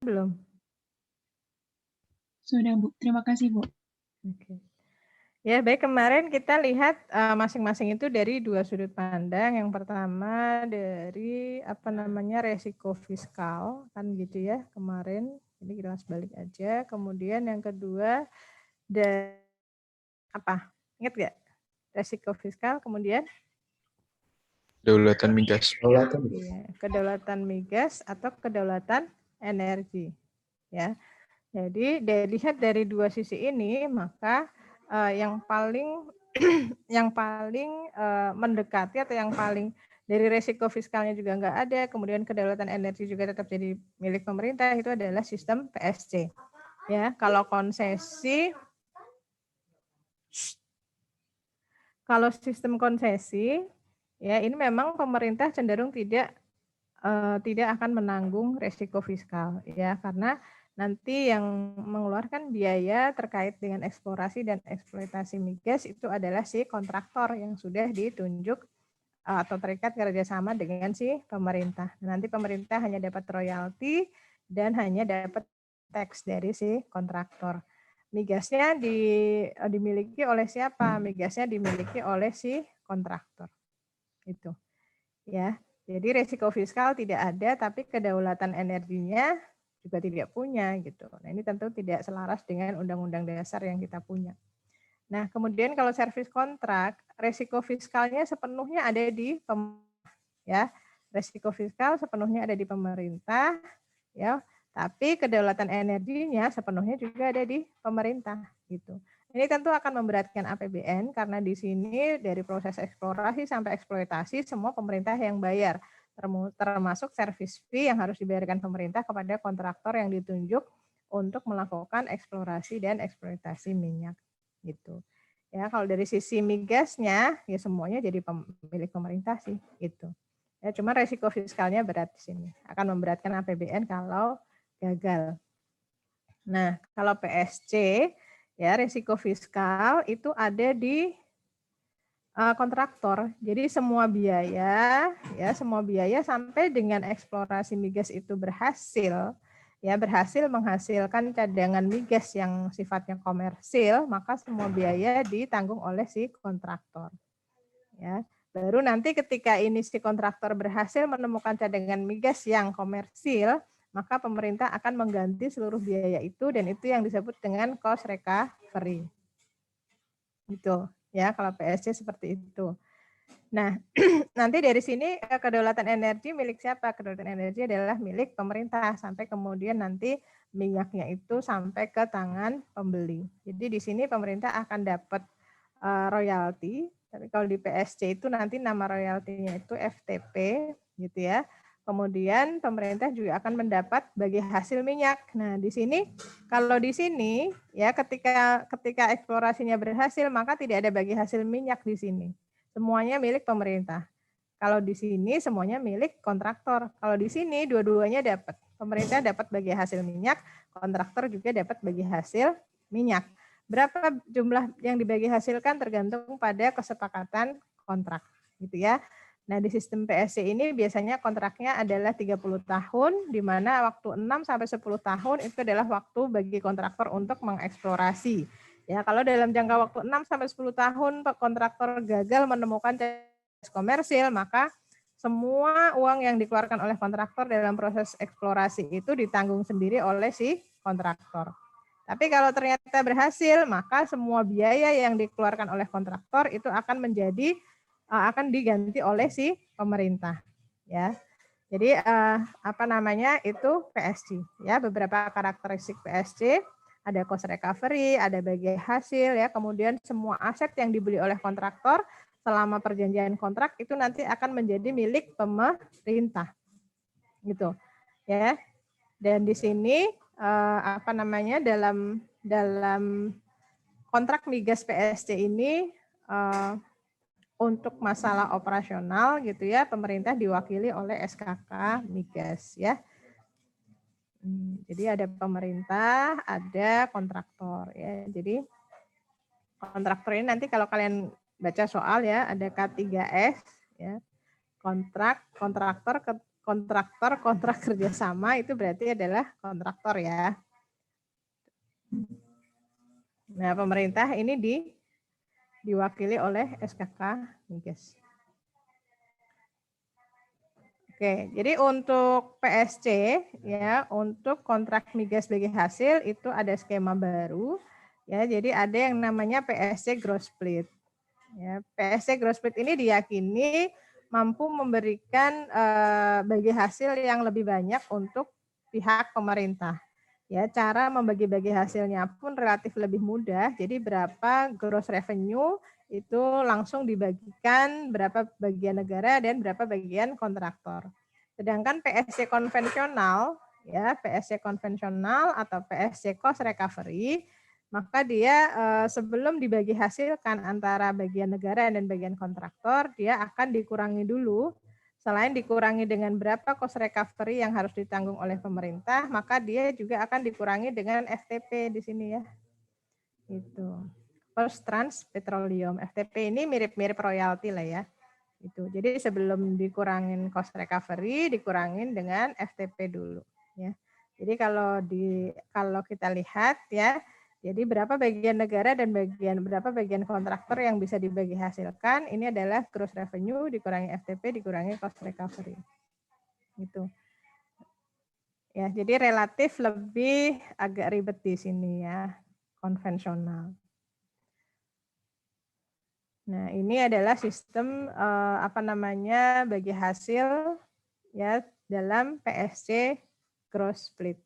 Belum? Sudah, Bu. Terima kasih, Bu. Oke. Ya, baik, kemarin kita lihat masing-masing itu dari dua sudut pandang. Yang pertama dari resiko fiskal, kan gitu ya kemarin. Ini kita balik aja. Kemudian yang kedua dari apa? Ingat nggak? Resiko fiskal, kemudian Kedaulatan migas. kedaulatan migas atau kedaulatan energi. Ya. Jadi dilihat dari dua sisi ini, maka yang paling mendekati atau yang paling dari resiko fiskalnya juga nggak ada, kemudian kedaulatan energi juga tetap jadi milik pemerintah, itu adalah sistem PSC. Ya, kalau sistem konsesi, ya ini memang pemerintah cenderung tidak akan menanggung resiko fiskal, ya, karena nanti yang mengeluarkan biaya terkait dengan eksplorasi dan eksploitasi migas itu adalah si kontraktor yang sudah ditunjuk atau terikat kerjasama dengan si pemerintah. Nanti pemerintah hanya dapat royalti dan hanya dapat tax dari si kontraktor. Migasnya dimiliki oleh siapa? Migasnya dimiliki oleh si kontraktor. Itu. Ya. Jadi resiko fiskal tidak ada, tapi kedaulatan energinya juga tidak punya gitu. Nah, ini tentu tidak selaras dengan undang-undang dasar yang kita punya. Nah, kemudian kalau servis kontrak, resiko fiskalnya sepenuhnya ada di pemerintah, ya. Resiko fiskal sepenuhnya ada di pemerintah, ya. Tapi kedaulatan energinya sepenuhnya juga ada di pemerintah gitu. Ini tentu akan memberatkan APBN karena di sini dari proses eksplorasi sampai eksploitasi semua pemerintah yang bayar, termasuk service fee yang harus dibayarkan pemerintah kepada kontraktor yang ditunjuk untuk melakukan eksplorasi dan eksploitasi minyak gitu. Ya, kalau dari sisi migasnya ya semuanya jadi milik pemerintah sih gitu. Ya, cuma resiko fiskalnya berat di sini. Akan memberatkan APBN kalau gagal. Nah, kalau PSC ya resiko fiskal itu ada di kontraktor. Jadi semua biaya sampai dengan eksplorasi migas itu berhasil menghasilkan cadangan migas yang sifatnya komersil, maka semua biaya ditanggung oleh si kontraktor. Ya. Baru nanti ketika ini si kontraktor berhasil menemukan cadangan migas yang komersil, maka pemerintah akan mengganti seluruh biaya itu dan itu yang disebut dengan cost recovery. Gitu. Ya, kalau PSC seperti itu. Nah, nanti dari sini kedaulatan energi milik siapa? Kedaulatan energi adalah milik pemerintah sampai kemudian nanti minyaknya itu sampai ke tangan pembeli. Jadi di sini pemerintah akan dapat royalti, tapi kalau di PSC itu nanti nama royaltinya itu FTP gitu ya. Kemudian pemerintah juga akan mendapat bagi hasil minyak. Nah, di sini kalau di sini ya ketika eksplorasinya berhasil maka tidak ada bagi hasil minyak di sini. Semuanya milik pemerintah. Kalau di sini semuanya milik kontraktor. Kalau di sini dua-duanya dapat. Pemerintah dapat bagi hasil minyak, kontraktor juga dapat bagi hasil minyak. Berapa jumlah yang dibagi hasilkan tergantung pada kesepakatan kontrak, gitu ya. Nah, di sistem PSC ini biasanya kontraknya adalah 30 tahun, di mana waktu 6 sampai 10 tahun itu adalah waktu bagi kontraktor untuk mengeksplorasi. Ya, kalau dalam jangka waktu 6 sampai 10 tahun kontraktor gagal menemukan komersil, maka semua uang yang dikeluarkan oleh kontraktor dalam proses eksplorasi itu ditanggung sendiri oleh si kontraktor. Tapi kalau ternyata berhasil, maka semua biaya yang dikeluarkan oleh kontraktor itu akan diganti oleh si pemerintah, ya. Jadi itu PSC, ya. Beberapa karakteristik PSC, ada cost recovery, ada bagi hasil, ya. Kemudian semua aset yang dibeli oleh kontraktor selama perjanjian kontrak itu nanti akan menjadi milik pemerintah, gitu, ya. Dan di sini dalam kontrak migas PSC ini untuk masalah operasional gitu ya, pemerintah diwakili oleh SKK Migas ya. Jadi ada pemerintah, ada kontraktor ya. Jadi kontraktor ini nanti kalau kalian baca soal ya, ada K3S ya. Kontraktor, kontraktor, kontrak kerjasama itu berarti adalah kontraktor ya. Nah, pemerintah ini diwakili oleh SKK Migas. Oke, jadi untuk PSC ya, untuk kontrak migas bagi hasil itu ada skema baru ya. Jadi ada yang namanya PSC Gross Split. Ya, PSC Gross Split ini diyakini mampu memberikan bagi hasil yang lebih banyak untuk pihak pemerintah. Ya, cara membagi-bagi hasilnya pun relatif lebih mudah. Jadi berapa gross revenue itu langsung dibagikan berapa bagian negara dan berapa bagian kontraktor. Sedangkan PSC konvensional, ya PSC konvensional atau PSC cost recovery, maka dia sebelum dibagi hasilkan antara bagian negara dan bagian kontraktor, dia akan dikurangi dulu. Selain dikurangi dengan berapa cost recovery yang harus ditanggung oleh pemerintah, maka dia juga akan dikurangi dengan FTP di sini ya. Itu. First Trans Petroleum. FTP ini mirip-mirip royalti lah ya. Itu. Jadi sebelum dikurangin cost recovery, dikurangin dengan FTP dulu ya. Jadi kalau kita lihat ya, jadi berapa bagian negara dan berapa bagian kontraktor yang bisa dibagi hasilkan, ini adalah gross revenue dikurangi FTP dikurangi cost recovery. Gitu. Ya, jadi relatif lebih agak ribet di sini ya, konvensional. Nah, ini adalah sistem bagi hasil ya dalam PSC gross split.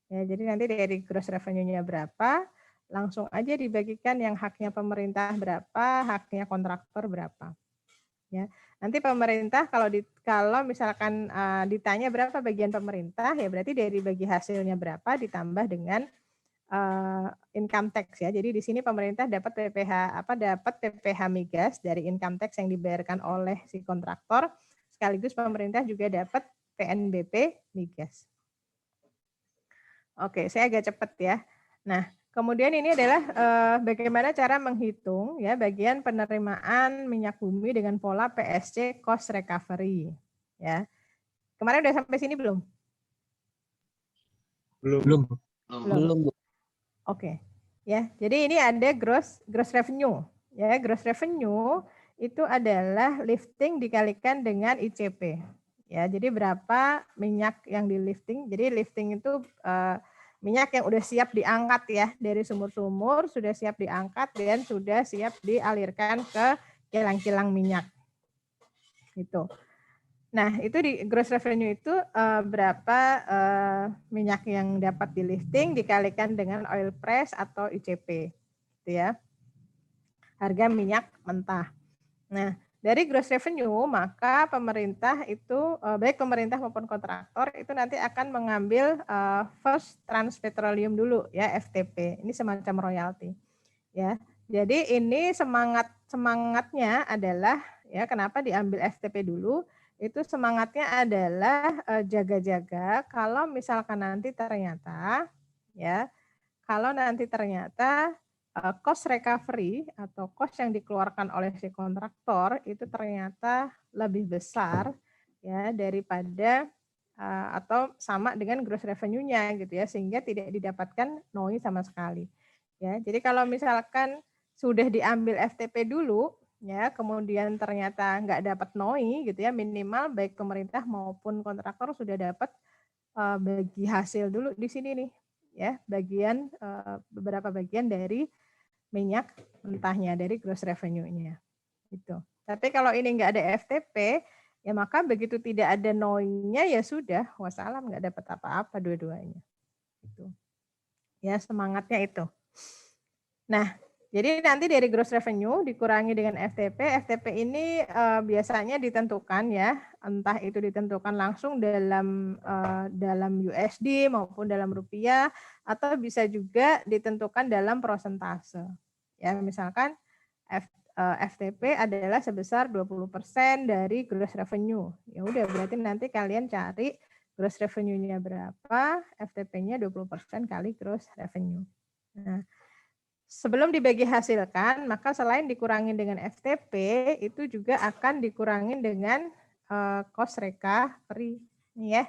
Ya, jadi nanti dari gross revenue-nya berapa, langsung aja dibagikan yang haknya pemerintah berapa, haknya kontraktor berapa. Ya, nanti pemerintah kalau misalkan ditanya berapa bagian pemerintah, ya berarti dari bagi hasilnya berapa ditambah dengan income tax ya. Jadi di sini pemerintah dapat PPh migas dari income tax yang dibayarkan oleh si kontraktor, sekaligus pemerintah juga dapat PNBP migas. Oke, saya agak cepat ya. Nah, kemudian ini adalah bagaimana cara menghitung ya bagian penerimaan minyak bumi dengan pola PSC cost recovery ya. Kemarin udah sampai sini belum? Belum. Oke. Ya, jadi ini ada gross revenue. Ya, gross revenue itu adalah lifting dikalikan dengan ICP. Ya, jadi berapa minyak yang di lifting? Jadi lifting itu minyak yang udah siap diangkat ya dari sumur-sumur, sudah siap diangkat dan sudah siap dialirkan ke kilang-kilang minyak. Gitu. Nah, itu di gross revenue itu berapa minyak yang dapat di lifting dikalikan dengan oil price atau ICP, gitu ya. Harga minyak mentah. Nah, dari gross revenue maka pemerintah itu baik pemerintah maupun kontraktor itu nanti akan mengambil First Trans Petroleum dulu ya, FTP. Ini semacam royalti. Ya. Jadi ini semangatnya adalah ya kenapa diambil FTP dulu? Itu semangatnya adalah jaga-jaga kalau misalkan nanti ternyata cost recovery atau cost yang dikeluarkan oleh si kontraktor itu ternyata lebih besar ya daripada atau sama dengan gross revenue-nya gitu ya, sehingga tidak didapatkan NOI sama sekali. Ya, jadi kalau misalkan sudah diambil FTP dulu ya, kemudian ternyata nggak dapat NOI gitu ya, minimal baik pemerintah maupun kontraktor sudah dapat bagi hasil dulu di sini nih ya, beberapa bagian dari minyak mentahnya dari gross revenue-nya gitu. Tapi kalau ini nggak ada FTP ya maka begitu tidak ada NOI-nya ya sudah wassalam, nggak dapat apa-apa dua-duanya gitu. Ya semangatnya itu. Nah, jadi nanti dari gross revenue dikurangi dengan FTP. FTP ini biasanya ditentukan ya, entah itu ditentukan langsung dalam USD maupun dalam rupiah, atau bisa juga ditentukan dalam prosentase. Ya, misalkan FTP adalah sebesar 20% dari gross revenue. Ya udah berarti nanti kalian cari gross revenue-nya berapa, FTP-nya 20% kali gross revenue. Nah, sebelum dibagi hasilkan, maka selain dikurangin dengan FTP, itu juga akan dikurangin dengan cost recovery ya.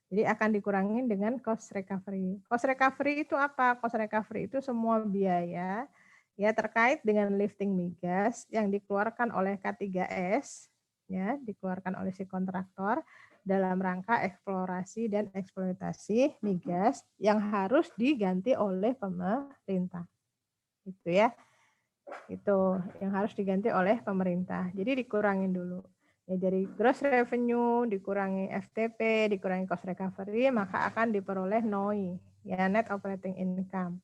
Jadi akan dikurangin dengan cost recovery. Cost recovery itu apa? Cost recovery itu semua biaya ya terkait dengan lifting migas yang dikeluarkan oleh K3S, ya, dikeluarkan oleh si kontraktor dalam rangka eksplorasi dan eksploitasi migas yang harus diganti oleh pemerintah. Itu ya. Itu yang harus diganti oleh pemerintah. Jadi dikurangin dulu. Ya, dari gross revenue dikurangi FTP, dikurangi cost recovery, maka akan diperoleh NOI, ya, net operating income.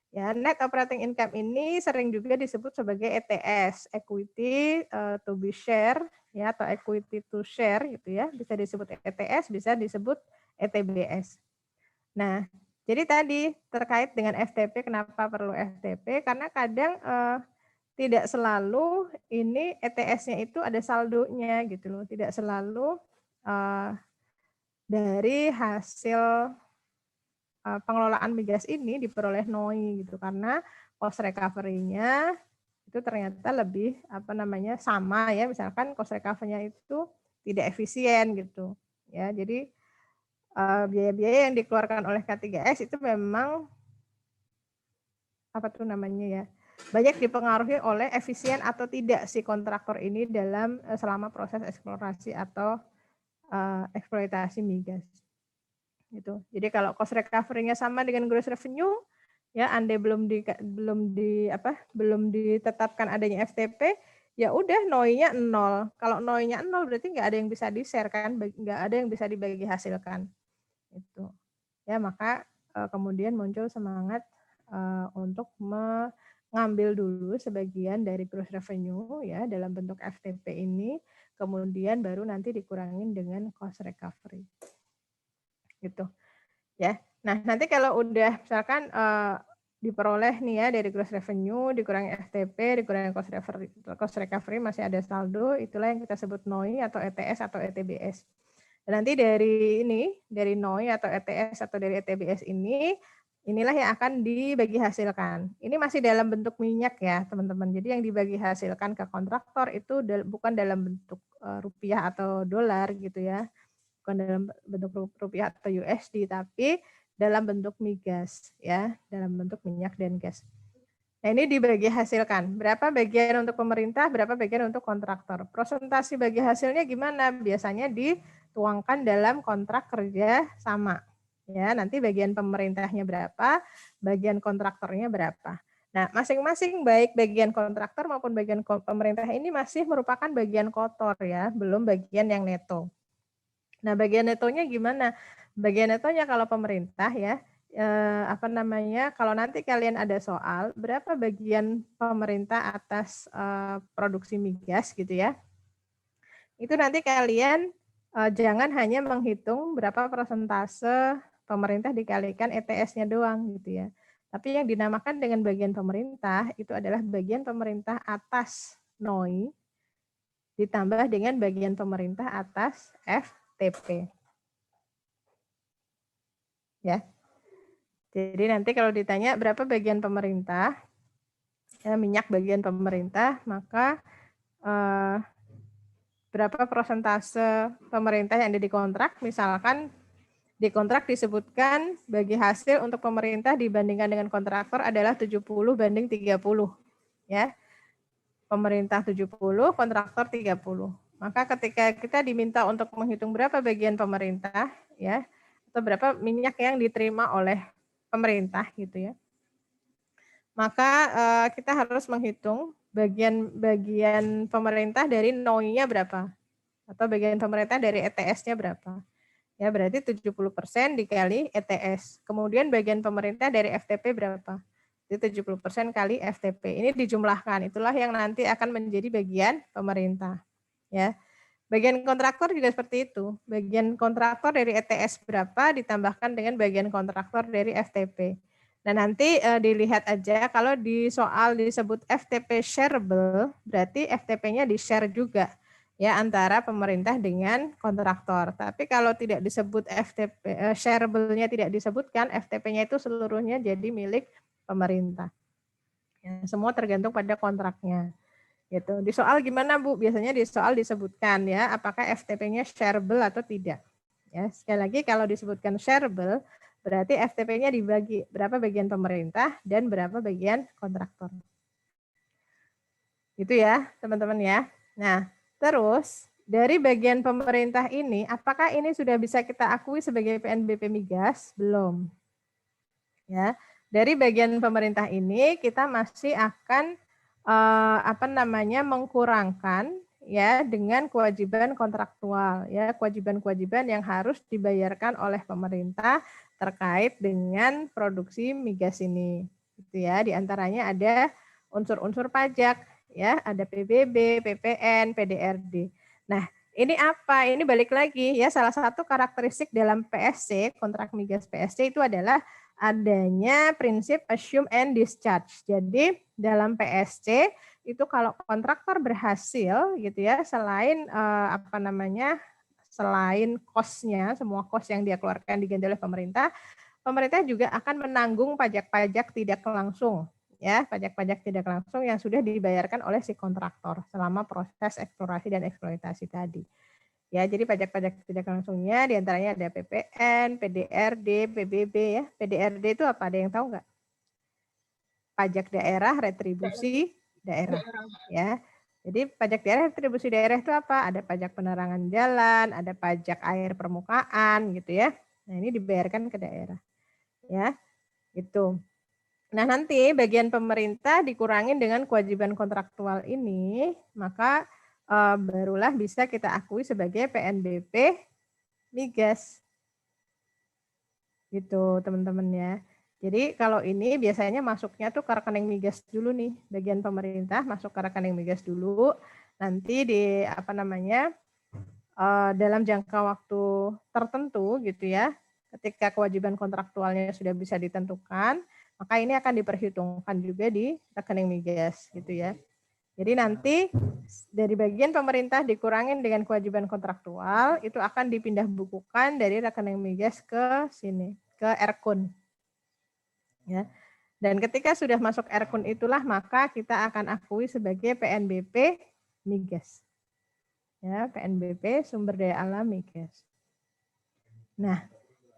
Ya, net operating income ini sering juga disebut sebagai ETS, equity to be share, ya, atau equity to share gitu ya. Bisa disebut ETS, bisa disebut ETBS. Nah, jadi tadi terkait dengan FTP, kenapa perlu FTP? Karena kadang tidak selalu ini ETS-nya itu ada saldonya gitu loh. Tidak selalu dari hasil pengelolaan migas ini diperoleh NOI gitu, karena cost recovery-nya itu ternyata lebih sama ya, misalkan cost recovery-nya itu tidak efisien gitu ya. Jadi biaya-biaya yang dikeluarkan oleh K3S itu memang banyak dipengaruhi oleh efisien atau tidak si kontraktor ini dalam selama proses eksplorasi atau eksploitasi migas. Gitu. Jadi kalau cost recovery-nya sama dengan gross revenue, ya andai belum ditetapkan adanya FTP, ya udah NOI-nya 0. Kalau NOI-nya 0 berarti nggak ada yang bisa di-share kan, nggak ada yang bisa dibagi hasilkan. Itu. Ya, maka kemudian muncul semangat untuk mengambil dulu sebagian dari gross revenue ya dalam bentuk FTP ini, kemudian baru nanti dikurangin dengan cost recovery. Gitu. Ya. Nah, nanti kalau udah misalkan diperoleh nih ya dari gross revenue, dikurangi FTP, dikurangi cost recovery masih ada saldo, itulah yang kita sebut NOI atau ETS atau ETBS. Dan nanti dari NOI atau ETS atau dari ETBS inilah yang akan dibagi hasilkan. Ini masih dalam bentuk minyak ya teman-teman. Jadi yang dibagi hasilkan ke kontraktor itu bukan dalam bentuk rupiah atau dolar gitu ya. Bukan dalam bentuk rupiah atau USD, tapi dalam bentuk migas ya, dalam bentuk minyak dan gas. Nah, ini dibagi hasilkan. Berapa bagian untuk pemerintah, berapa bagian untuk kontraktor. Presentasi bagi hasilnya gimana? Biasanya dituangkan dalam kontrak kerja sama. Ya, nanti bagian pemerintahnya berapa, bagian kontraktornya berapa. Nah, masing-masing baik bagian kontraktor maupun bagian pemerintah ini masih merupakan bagian kotor ya, belum bagian yang neto. Nah, bagian netonya gimana? Bagian netonya kalau pemerintah ya, kalau nanti kalian ada soal berapa bagian pemerintah atas produksi migas gitu ya, itu nanti kalian jangan hanya menghitung berapa persentase pemerintah dikalikan ETS-nya doang gitu ya, tapi yang dinamakan dengan bagian pemerintah itu adalah bagian pemerintah atas NOI ditambah dengan bagian pemerintah atas FTP ya. Jadi nanti kalau ditanya berapa bagian pemerintah, ya, minyak bagian pemerintah, maka berapa persentase pemerintah yang ada di kontrak, misalkan di kontrak disebutkan bagi hasil untuk pemerintah dibandingkan dengan kontraktor adalah 70/30. Ya. Pemerintah 70, kontraktor 30. Maka ketika kita diminta untuk menghitung berapa bagian pemerintah, ya, atau berapa minyak yang diterima oleh pemerintah gitu ya, maka kita harus menghitung bagian pemerintah dari NOI-nya berapa, atau bagian pemerintah dari ETS-nya berapa. Ya, berarti 70% dikali ETS. Kemudian bagian pemerintah dari FTP berapa? Itu 70% kali FTP. Ini dijumlahkan. Itulah yang nanti akan menjadi bagian pemerintah. Ya. Bagian kontraktor juga seperti itu. Bagian kontraktor dari ETS berapa ditambahkan dengan bagian kontraktor dari FTP. Nah, nanti dilihat aja kalau di soal disebut FTP shareable, berarti FTP-nya di-share juga ya antara pemerintah dengan kontraktor. Tapi kalau tidak disebut FTP shareable-nya tidak disebutkan, FTP-nya itu seluruhnya jadi milik pemerintah. Ya, semua tergantung pada kontraknya. Gitu. Di soal gimana Bu? Biasanya di soal disebutkan ya, apakah FTP-nya shareable atau tidak. Ya, sekali lagi kalau disebutkan shareable berarti FTP-nya dibagi berapa bagian pemerintah dan berapa bagian kontraktor. Gitu ya, teman-teman ya. Nah, terus dari bagian pemerintah ini, apakah ini sudah bisa kita akui sebagai PNBP migas? Belum. Ya, dari bagian pemerintah ini kita masih akan mengkurangkan ya dengan kewajiban kontraktual ya, kewajiban-kewajiban yang harus dibayarkan oleh pemerintah terkait dengan produksi migas ini. Gitu ya, di antaranya ada unsur-unsur pajak ya, ada PBB, PPN, PDRD. Nah, ini apa? Ini balik lagi ya, salah satu karakteristik dalam PSC, kontrak migas PSC itu adalah adanya prinsip assume and discharge. Jadi dalam PSC itu kalau kontraktor berhasil gitu ya, selain selain cost-nya, semua cost yang dia keluarkan diganti oleh pemerintah, pemerintah juga akan menanggung pajak-pajak tidak langsung ya, pajak-pajak tidak langsung yang sudah dibayarkan oleh si kontraktor selama proses eksplorasi dan eksploitasi tadi. Ya, jadi pajak-pajak tidak langsungnya diantaranya ada PPN, PDRD, PBB ya. PDRD itu apa? Ada yang tahu nggak? Pajak daerah, retribusi daerah. Ya, jadi pajak daerah, retribusi daerah itu apa? Ada pajak penerangan jalan, ada pajak air permukaan, gitu ya. Nah, ini dibayarkan ke daerah. Ya, itu. Nah, nanti bagian pemerintah dikurangin dengan kewajiban kontraktual ini, maka barulah bisa kita akui sebagai PNBP migas. Gitu, teman-teman ya. Jadi kalau ini biasanya masuknya tuh ke rekening migas dulu nih, bagian pemerintah masuk ke rekening migas dulu. Nanti di dalam jangka waktu tertentu gitu ya, ketika kewajiban kontraktualnya sudah bisa ditentukan, maka ini akan diperhitungkan juga di rekening migas gitu ya. Jadi nanti dari bagian pemerintah dikurangin dengan kewajiban kontraktual, itu akan dipindah bukukan dari rekening migas ke sini, ke Erkun. Ya. Dan ketika sudah masuk Erkun itulah maka kita akan akui sebagai PNBP migas. Ya, PNBP sumber daya alam migas. Nah,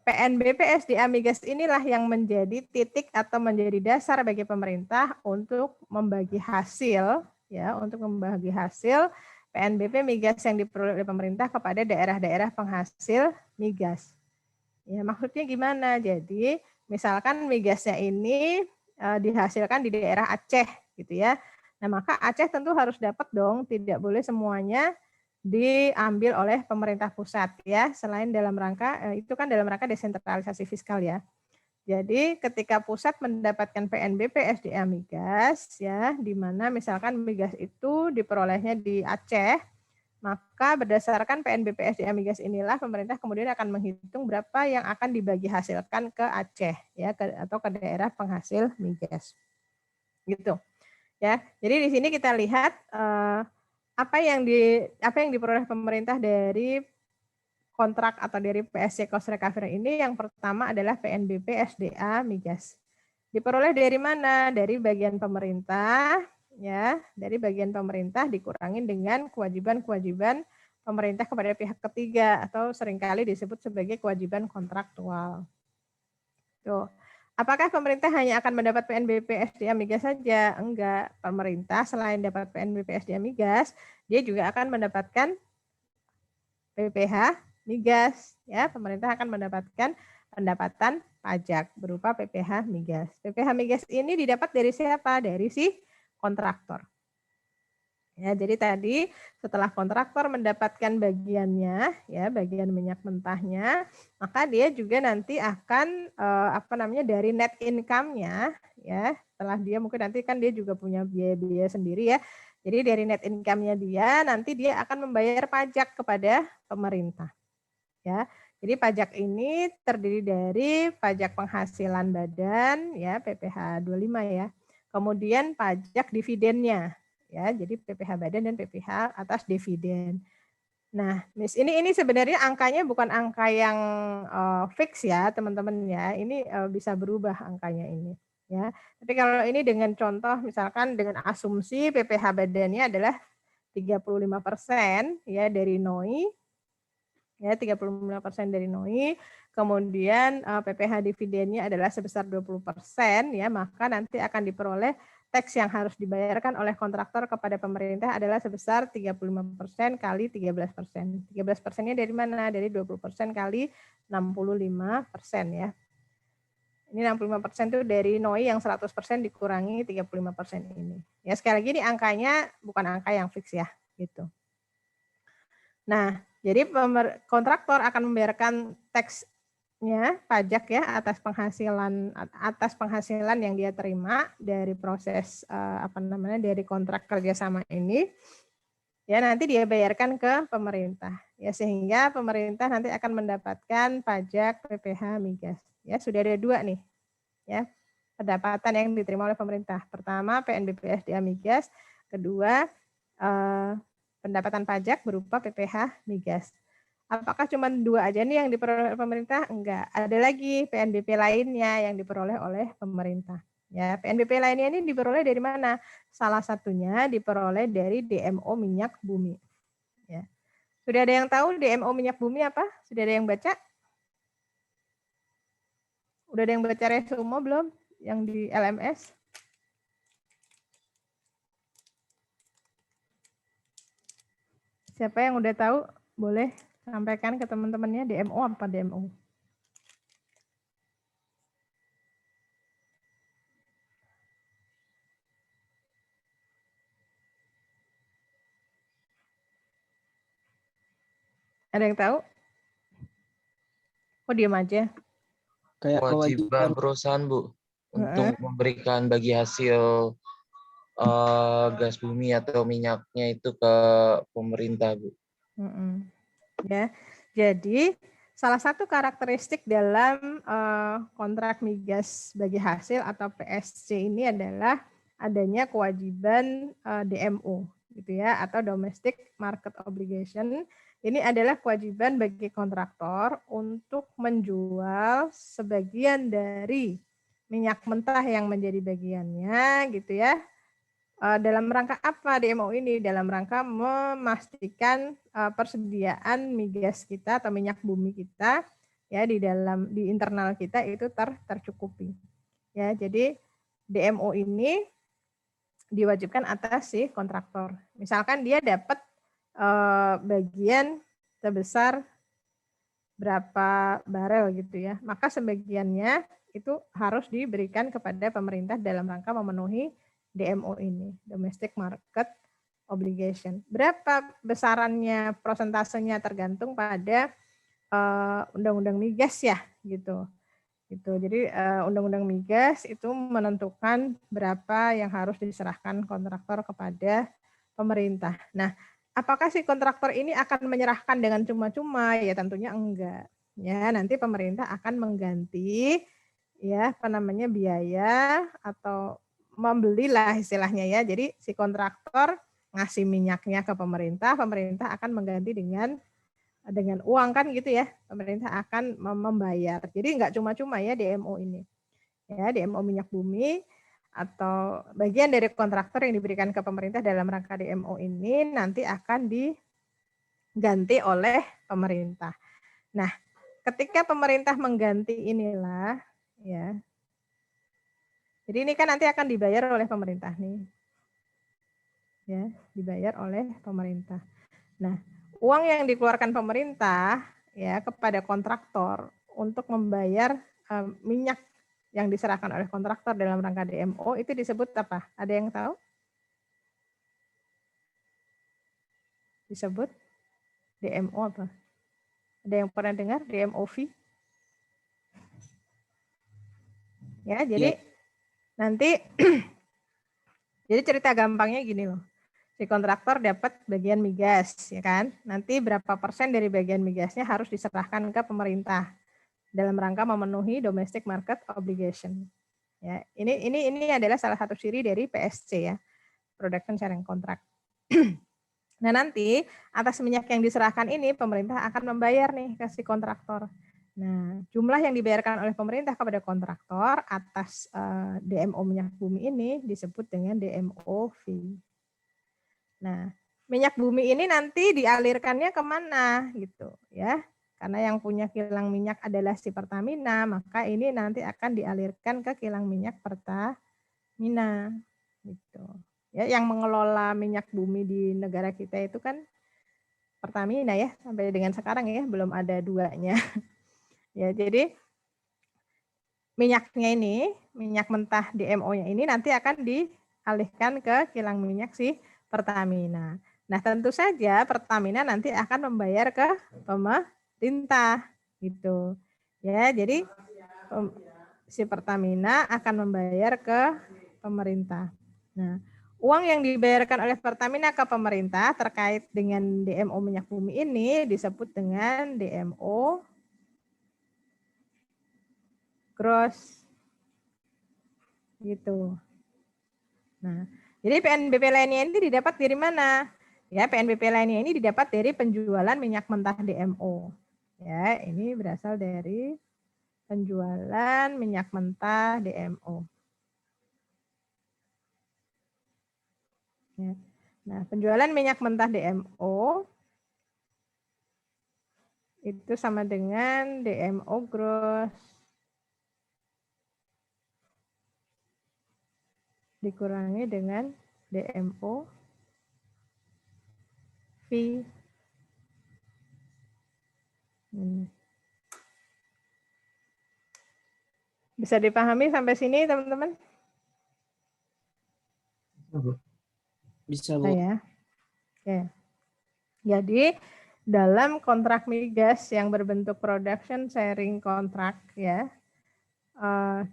PNBP SDA migas inilah yang menjadi titik atau menjadi dasar bagi pemerintah untuk membagi hasil ya, untuk membagi hasil PNBP migas yang diperoleh oleh pemerintah kepada daerah-daerah penghasil migas. Ya, maksudnya gimana? Jadi, misalkan migasnya ini dihasilkan di daerah Aceh gitu ya. Nah, maka Aceh tentu harus dapat dong, tidak boleh semuanya diambil oleh pemerintah pusat ya, selain dalam rangka itu kan dalam rangka desentralisasi fiskal ya. Jadi ketika pusat mendapatkan PNBP SDA migas ya, di mana misalkan migas itu diperolehnya di Aceh, maka berdasarkan PNBP SDA migas inilah pemerintah kemudian akan menghitung berapa yang akan dibagi hasilkan ke Aceh ya, atau ke daerah penghasil migas. Gitu. Ya. Jadi di sini kita lihat apa yang diperoleh pemerintah dari kontrak atau dari PSC cost recovery ini. Yang pertama adalah PNBP SDA migas. Diperoleh dari mana? Dari bagian pemerintah ya, dari bagian pemerintah dikurangin dengan kewajiban-kewajiban pemerintah kepada pihak ketiga atau seringkali disebut sebagai kewajiban kontraktual. Tuh. Apakah pemerintah hanya akan mendapat PNBP SDA migas saja? Enggak. Pemerintah selain dapat PNBP SDA migas, dia juga akan mendapatkan PPH migas. Ya, pemerintah akan mendapatkan pendapatan pajak berupa PPH migas. PPH migas ini didapat dari siapa? Dari si kontraktor. Ya, jadi tadi setelah kontraktor mendapatkan bagiannya, ya bagian minyak mentahnya, maka dia juga nanti akan dari net income-nya, ya setelah dia mungkin nanti kan dia juga punya biaya-biaya sendiri ya. Jadi dari net income-nya dia nanti dia akan membayar pajak kepada pemerintah. Ya, jadi pajak ini terdiri dari pajak penghasilan badan, ya PPH 25 ya. Kemudian pajak dividennya. Ya, jadi PPH badan dan PPH atas dividen. Nah, ini sebenarnya angkanya bukan angka yang fix ya, teman-teman ya. Ini bisa berubah angkanya ini, ya. Tapi kalau ini dengan contoh misalkan dengan asumsi PPH badannya adalah 35% ya dari NOI, Ya, 35% dari NOI. Kemudian PPh dividennya adalah sebesar 20%, ya, maka nanti akan diperoleh tax yang harus dibayarkan oleh kontraktor kepada pemerintah adalah sebesar 35% kali 13%. 13%-nya dari mana? Dari 20% kali 65%, ya. Ini 65% itu dari NOI yang 100% dikurangi 35% ini. Ya, sekali lagi ini angkanya bukan angka yang fix, ya, gitu. Nah, jadi kontraktor akan membayarkan tax-nya, pajak ya, atas penghasilan yang dia terima dari proses dari kontrak kerjasama ini. Ya, nanti dia bayarkan ke pemerintah. Ya, sehingga pemerintah nanti akan mendapatkan pajak PPh migas. Ya, sudah ada 2 nih. Ya, pendapatan yang diterima oleh pemerintah. Pertama, PNBP-SDA migas. Kedua, pendapatan pajak berupa PPh migas. Apakah cuma 2 aja nih yang diperoleh oleh pemerintah? Enggak. Ada lagi PNBP lainnya yang diperoleh oleh pemerintah. Ya, PNBP lainnya ini diperoleh dari mana? Salah satunya diperoleh dari DMO minyak bumi. Ya. Sudah ada yang tahu DMO minyak bumi apa? Sudah ada yang baca? Udah ada yang baca resumo belum? Yang di LMS? Siapa yang udah tahu, boleh sampaikan ke teman-temannya DMO apa DMO? Ada yang tahu? Oh, diam aja. Kayak Kewajiban perusahaan, Bu, untuk memberikan bagi hasil gas bumi atau minyaknya itu ke pemerintah, Bu. Ya, jadi salah satu karakteristik dalam kontrak migas bagi hasil atau PSC ini adalah adanya kewajiban DMO, gitu ya, atau Domestic Market Obligation. Ini adalah kewajiban bagi kontraktor untuk menjual sebagian dari minyak mentah yang menjadi bagiannya, gitu ya. Dalam rangka apa DMO ini? Dalam rangka memastikan persediaan migas kita atau minyak bumi kita ya di internal kita itu tercukupi. Ya, jadi DMO ini diwajibkan atas si kontraktor. Misalkan dia dapat bagian sebesar berapa barel gitu ya, maka sebagiannya itu harus diberikan kepada pemerintah dalam rangka memenuhi DMO ini, Domestic Market Obligation. Berapa besarannya, prosentasenya tergantung pada undang-undang migas ya, gitu. Jadi undang-undang migas itu menentukan berapa yang harus diserahkan kontraktor kepada pemerintah. Nah, apakah si kontraktor ini akan menyerahkan dengan cuma-cuma? Ya tentunya enggak. Ya, nanti pemerintah akan mengganti ya biaya atau membelilah istilahnya ya. Jadi si kontraktor ngasih minyaknya ke pemerintah, pemerintah akan mengganti dengan uang kan gitu ya. Pemerintah akan membayar. Jadi enggak cuma-cuma ya DMO ini. Ya, DMO minyak bumi atau bagian dari kontraktor yang diberikan ke pemerintah dalam rangka DMO ini nanti akan diganti oleh pemerintah. Nah, ketika pemerintah mengganti inilah ya. Jadi ini kan nanti akan dibayar oleh pemerintah nih. Ya, dibayar oleh pemerintah. Nah, uang yang dikeluarkan pemerintah ya kepada kontraktor untuk membayar minyak yang diserahkan oleh kontraktor dalam rangka DMO itu disebut apa? Ada yang tahu? Disebut DMO apa? Ada yang pernah dengar DMOV? Ya, jadi nanti jadi cerita gampangnya gini loh. Si kontraktor dapat bagian migas, ya kan? Nanti berapa persen dari bagian migasnya harus diserahkan ke pemerintah dalam rangka memenuhi domestic market obligation. Ya, ini adalah salah satu ciri dari PSC ya, Production Sharing Contract. Nah, nanti atas minyak yang diserahkan ini pemerintah akan membayar nih ke si kontraktor. Nah, jumlah yang dibayarkan oleh pemerintah kepada kontraktor atas DMO minyak bumi ini disebut dengan DMO fee. Nah, minyak bumi ini nanti dialirkannya kemana gitu ya. Karena yang punya kilang minyak adalah si Pertamina, maka ini nanti akan dialirkan ke kilang minyak Pertamina gitu. Ya, yang mengelola minyak bumi di negara kita itu kan Pertamina ya, sampai dengan sekarang ya belum ada duanya. Ya, jadi minyaknya ini, minyak mentah DMO-nya ini nanti akan dialihkan ke kilang minyak si Pertamina. Nah, tentu saja Pertamina nanti akan membayar ke pemerintah gitu. Ya, jadi si Pertamina akan membayar ke pemerintah. Nah, uang yang dibayarkan oleh Pertamina ke pemerintah terkait dengan DMO minyak bumi ini disebut dengan DMO gross gitu. Nah, jadi PNBP lainnya ini didapat dari mana? Ya, PNBP lainnya ini didapat dari penjualan minyak mentah DMO. Ya, ini berasal dari penjualan minyak mentah DMO. Ya. Nah, penjualan minyak mentah DMO itu sama dengan DMO gross dikurangi dengan DMO fee. Bisa dipahami sampai sini, teman-teman? Bisa, Bu. Ya. Oke. Jadi dalam kontrak migas yang berbentuk production sharing contract ya,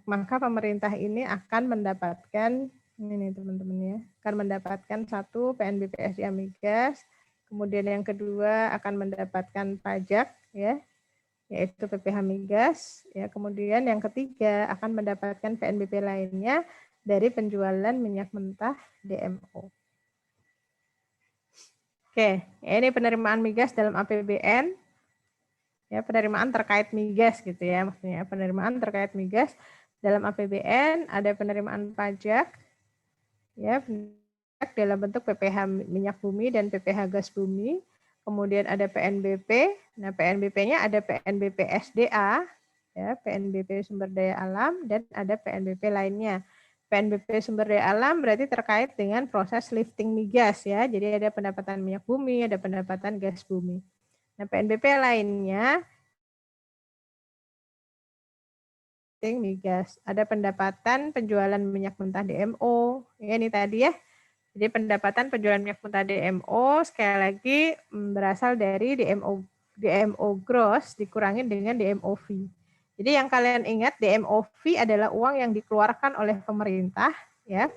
maka pemerintah ini akan mendapatkan ini teman-teman ya, akan mendapatkan satu PNBP SDA migas, kemudian yang kedua akan mendapatkan pajak ya, yaitu PPh migas ya, kemudian yang ketiga akan mendapatkan PNBP lainnya dari penjualan minyak mentah DMO. Oke, ini penerimaan migas dalam APBN. Ya, penerimaan terkait migas gitu ya, maksudnya penerimaan terkait migas dalam APBN, ada penerimaan pajak ya, pajak dalam bentuk PPh minyak bumi dan PPh gas bumi. Kemudian ada PNBP. Nah, PNBP-nya ada PNBP SDA ya, PNBP sumber daya alam, dan ada PNBP lainnya. PNBP sumber daya alam berarti terkait dengan proses lifting migas ya. Jadi ada pendapatan minyak bumi, ada pendapatan gas bumi. Nah, PNBP lainnya migas, ada pendapatan penjualan minyak mentah DMO. Ya, ini tadi ya. Jadi pendapatan penjualan minyak mentah DMO sekali lagi berasal dari DMO gross dikurangi dengan DMO fee. Jadi yang kalian ingat, DMO fee adalah uang yang dikeluarkan oleh pemerintah ya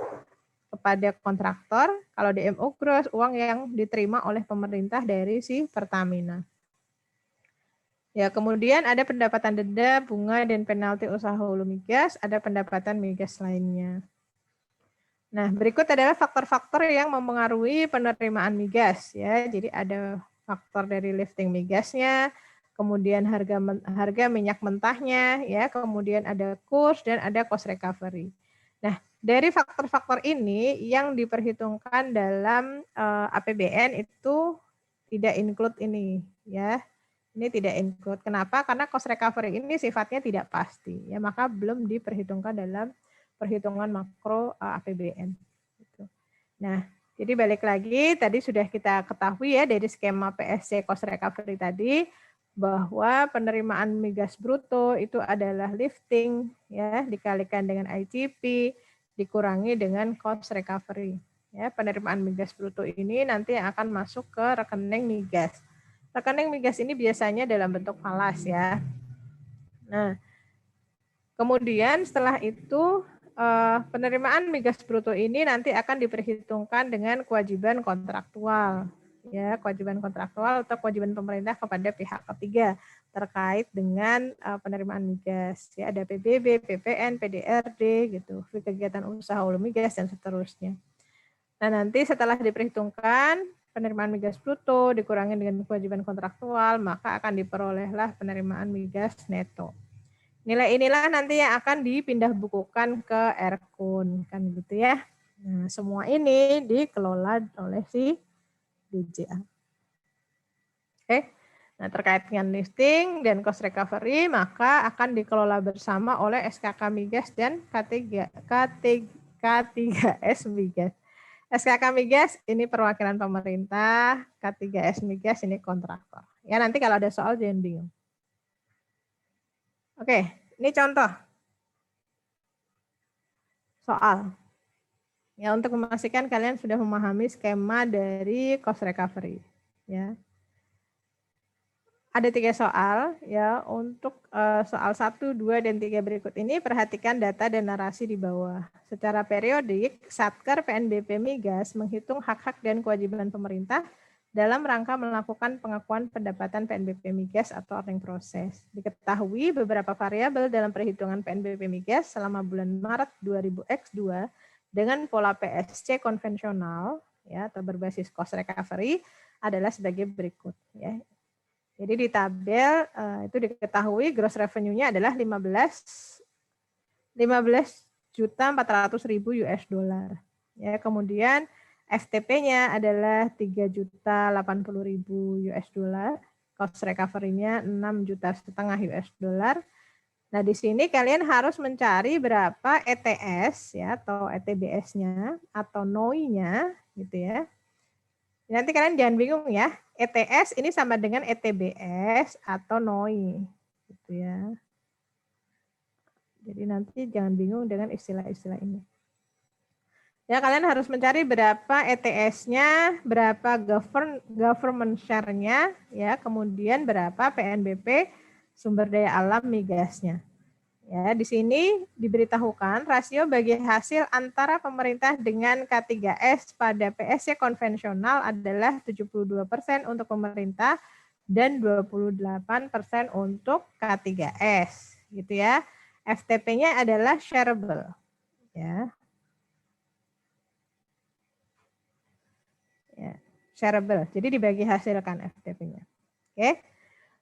kepada kontraktor. Kalau DMO gross uang yang diterima oleh pemerintah dari si Pertamina. Ya, kemudian ada pendapatan denda, bunga, dan penalti usaha hulu migas, ada pendapatan migas lainnya. Nah, berikut adalah faktor-faktor yang mempengaruhi penerimaan migas ya. Jadi ada faktor dari lifting migasnya, kemudian harga minyak mentahnya ya, kemudian ada kurs dan ada cost recovery. Nah, dari faktor-faktor ini yang diperhitungkan dalam APBN itu tidak include ini ya. Ini tidak include. Kenapa? Karena cost recovery ini sifatnya tidak pasti ya, maka belum diperhitungkan dalam perhitungan makro APBN. Nah, jadi balik lagi tadi sudah kita ketahui ya dari skema PSC cost recovery tadi bahwa penerimaan migas bruto itu adalah lifting ya dikalikan dengan IGP dikurangi dengan cost recovery. Ya, penerimaan migas bruto ini nanti akan masuk ke rekening migas. Rekening migas ini biasanya dalam bentuk falas ya. Nah, kemudian setelah itu penerimaan migas bruto ini nanti akan diperhitungkan dengan kewajiban kontraktual, ya kewajiban kontraktual atau kewajiban pemerintah kepada pihak ketiga terkait dengan penerimaan migas. Ya ada PBB, PPN, PDRD gitu, kegiatan usaha hulu migas dan seterusnya. Nah nanti setelah diperhitungkan penerimaan migas bruto dikurangi dengan kewajiban kontraktual, maka akan diperolehlah penerimaan migas neto. Nilai inilah nanti yang akan dipindah bukukan ke Erkun, kan gitu ya. Nah, semua ini dikelola oleh si DJA. Oke. Nah, terkait dengan lifting dan cost recovery, maka akan dikelola bersama oleh SKK Migas dan K3S Migas. SKK Migas ini perwakilan pemerintah, K3S Migas ini kontraktor. Ya, nanti kalau ada soal jangan bingung. Oke, ini contoh soal. Ya, untuk memastikan kalian sudah memahami skema dari cost recovery. Ya. Ada 3 soal ya. Untuk soal 1, 2, dan 3 berikut ini perhatikan data dan narasi di bawah. Secara periodik, Satker PNBP Migas menghitung hak-hak dan kewajiban pemerintah dalam rangka melakukan pengakuan pendapatan PNBP Migas atau earning process. Diketahui beberapa variabel dalam perhitungan PNBP Migas selama bulan Maret 2000X2 dengan pola PSC konvensional ya atau berbasis cost recovery adalah sebagai berikut ya. Jadi di tabel itu diketahui gross revenue-nya adalah 15.400.000 US dollar. Ya, kemudian FTP-nya adalah 3.080.000 US dollar. Cost recovery-nya 6,5 juta US dollar. Nah, di sini kalian harus mencari berapa ETS ya atau ETBS-nya atau NOI-nya gitu ya. Nanti kalian jangan bingung ya, ETS ini sama dengan ETBS atau NOI. Gitu ya. Jadi nanti jangan bingung dengan istilah-istilah ini. Ya, kalian harus mencari berapa ETS-nya, berapa government share-nya, ya, kemudian berapa PNBP sumber daya alam migasnya. Ya, di sini diberitahukan rasio bagi hasil antara pemerintah dengan K3S pada PSC konvensional adalah 72% untuk pemerintah dan 28% untuk K3S, gitu ya. FTP-nya adalah shareable, ya. Ya, shareable. Jadi dibagi hasilkan FTP-nya. Oke.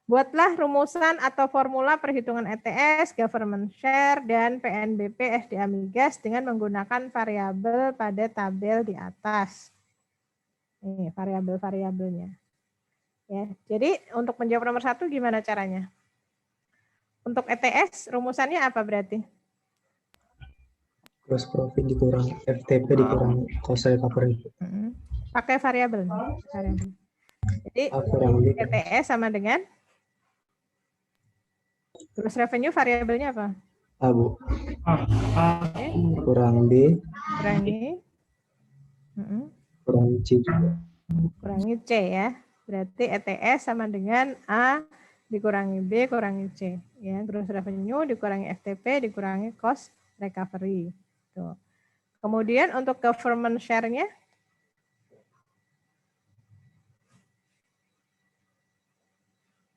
Buatlah rumusan atau formula perhitungan ETS, government share, dan PNBP SDA Migas dengan menggunakan variabel pada tabel di atas. Ini variabel-variabelnya. Ya, jadi untuk menjawab nomor 1 gimana caranya? Untuk ETS rumusannya apa berarti? Gross profit dikurangi FTP dikurangi cost recovery. Pakai variabel. Jadi ETS sama dengan gross revenue variabelnya apa? A, Bu. Kurang B. Kurangi. Kurangi C juga. Kurangi C ya. Berarti ETS sama dengan A dikurangi B kurangi C. Ya, gross revenue dikurangi FTP dikurangi cost recovery. Tuh. Kemudian untuk government share-nya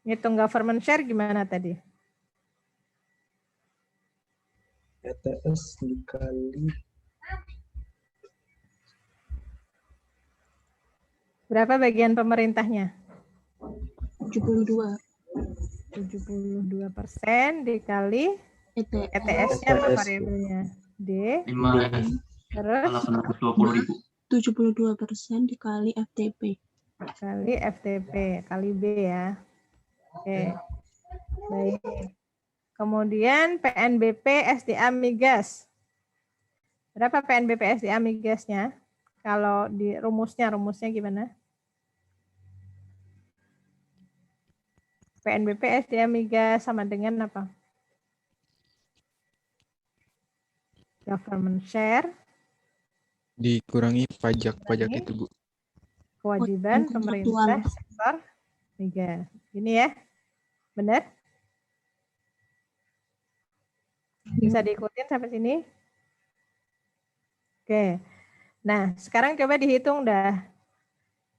ngitung government share gimana tadi? ETS dikali berapa bagian pemerintahnya? 72. 72% dikali ETS-nya apa variabelnya? D. 5 Terus 72% dikali FTP. Kali FTP, kali B ya. Oke. Baik. Kemudian PNBP SDA Migas. Berapa PNBP SDA Migasnya? Kalau di rumusnya gimana? PNBP SDA Migas sama dengan apa? Government share. Dikurangi pajak itu, Bu. Kewajiban pemerintah sektor migas. Ini ya. Benar? Bisa diikutin sampai sini? Oke. Nah, sekarang coba dihitung dah.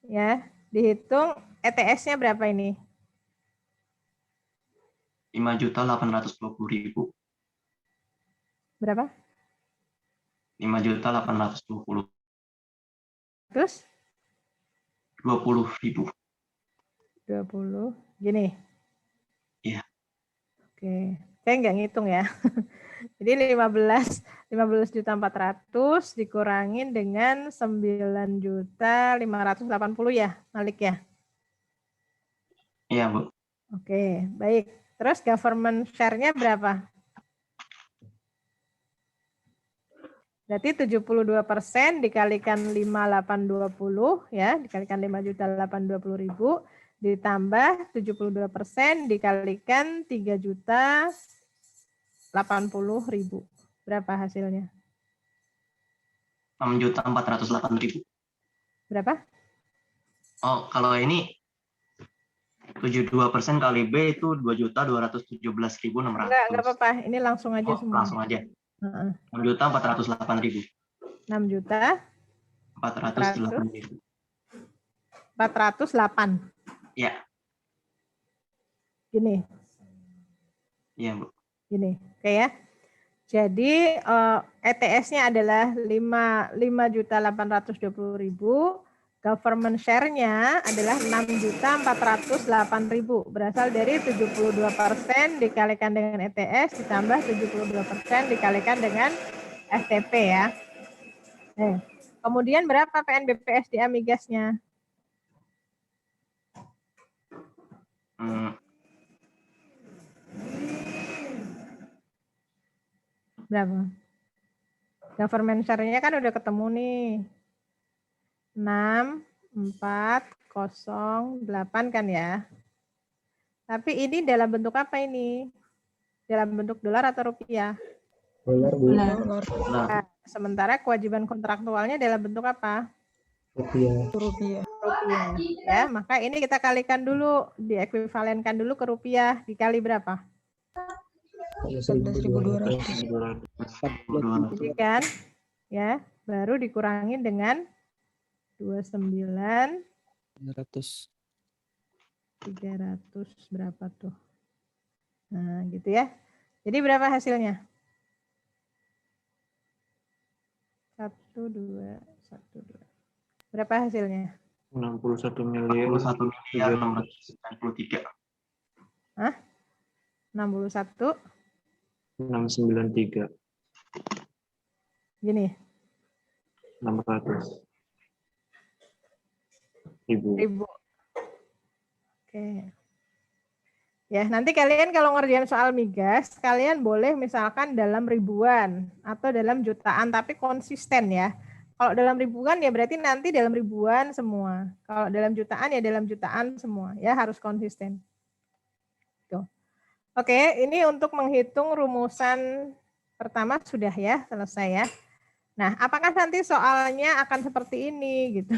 Ya, dihitung ETS-nya berapa ini? 5.820.000. Berapa? 5.820. Terus? 20.000. 20. Gini. Iya. Oke. Saya nggak ngitung ya. Jadi 15.400.000 dikurangin dengan 9.580.000 ya, Malik ya. Iya, Bu. Oke, baik. Terus government share-nya berapa? Berarti 72% dikalikan 5.820 ya, dikalikan 5.820.000 ditambah 72% dikalikan 3.080.000. Berapa hasilnya? 6.408.000. Berapa? Oh, kalau ini 72% kali B itu 2.217.600. Enggak apa-apa. Ini langsung aja semua. Langsung aja. Heeh. 6.408.000. 6.408.000. 408. Ya. Gini. Iya, Bu. Gini, oke ya. Jadi ETS-nya adalah 5.820.000, government share-nya adalah 6.408.000. Berasal dari 72% dikalikan dengan ETS ditambah 72% dikalikan dengan FTP ya. Kemudian berapa PNBP SDA migasnya? Berapa? Government share-nya kan udah ketemu nih. 6.408 kan ya. Tapi ini dalam bentuk apa ini? Dalam bentuk dolar atau rupiah? Dolar, Bu. Nah, sementara kewajiban kontraktualnya dalam bentuk apa? Rupiah. Rupiah. Ya, maka ini kita kalikan dulu, diekuivalenkan dulu ke rupiah, dikali berapa? 14.200. Jadi kan, ya, baru dikurangin dengan 29 300 berapa tuh? Nah, gitu ya. Jadi berapa hasilnya? 1, 2, 1, 2. Berapa hasilnya? 61.693.000. Hah? 61? 693. Gini. 600. Ribu. Oke. Ya, nanti kalian kalau ngerjain soal migas, kalian boleh misalkan dalam ribuan atau dalam jutaan, tapi konsisten ya. Kalau dalam ribuan ya berarti nanti dalam ribuan semua. Kalau dalam jutaan ya dalam jutaan semua. Ya harus konsisten. Tuh. Oke, ini untuk menghitung rumusan pertama sudah ya, selesai ya. Nah, apakah nanti soalnya akan seperti ini gitu?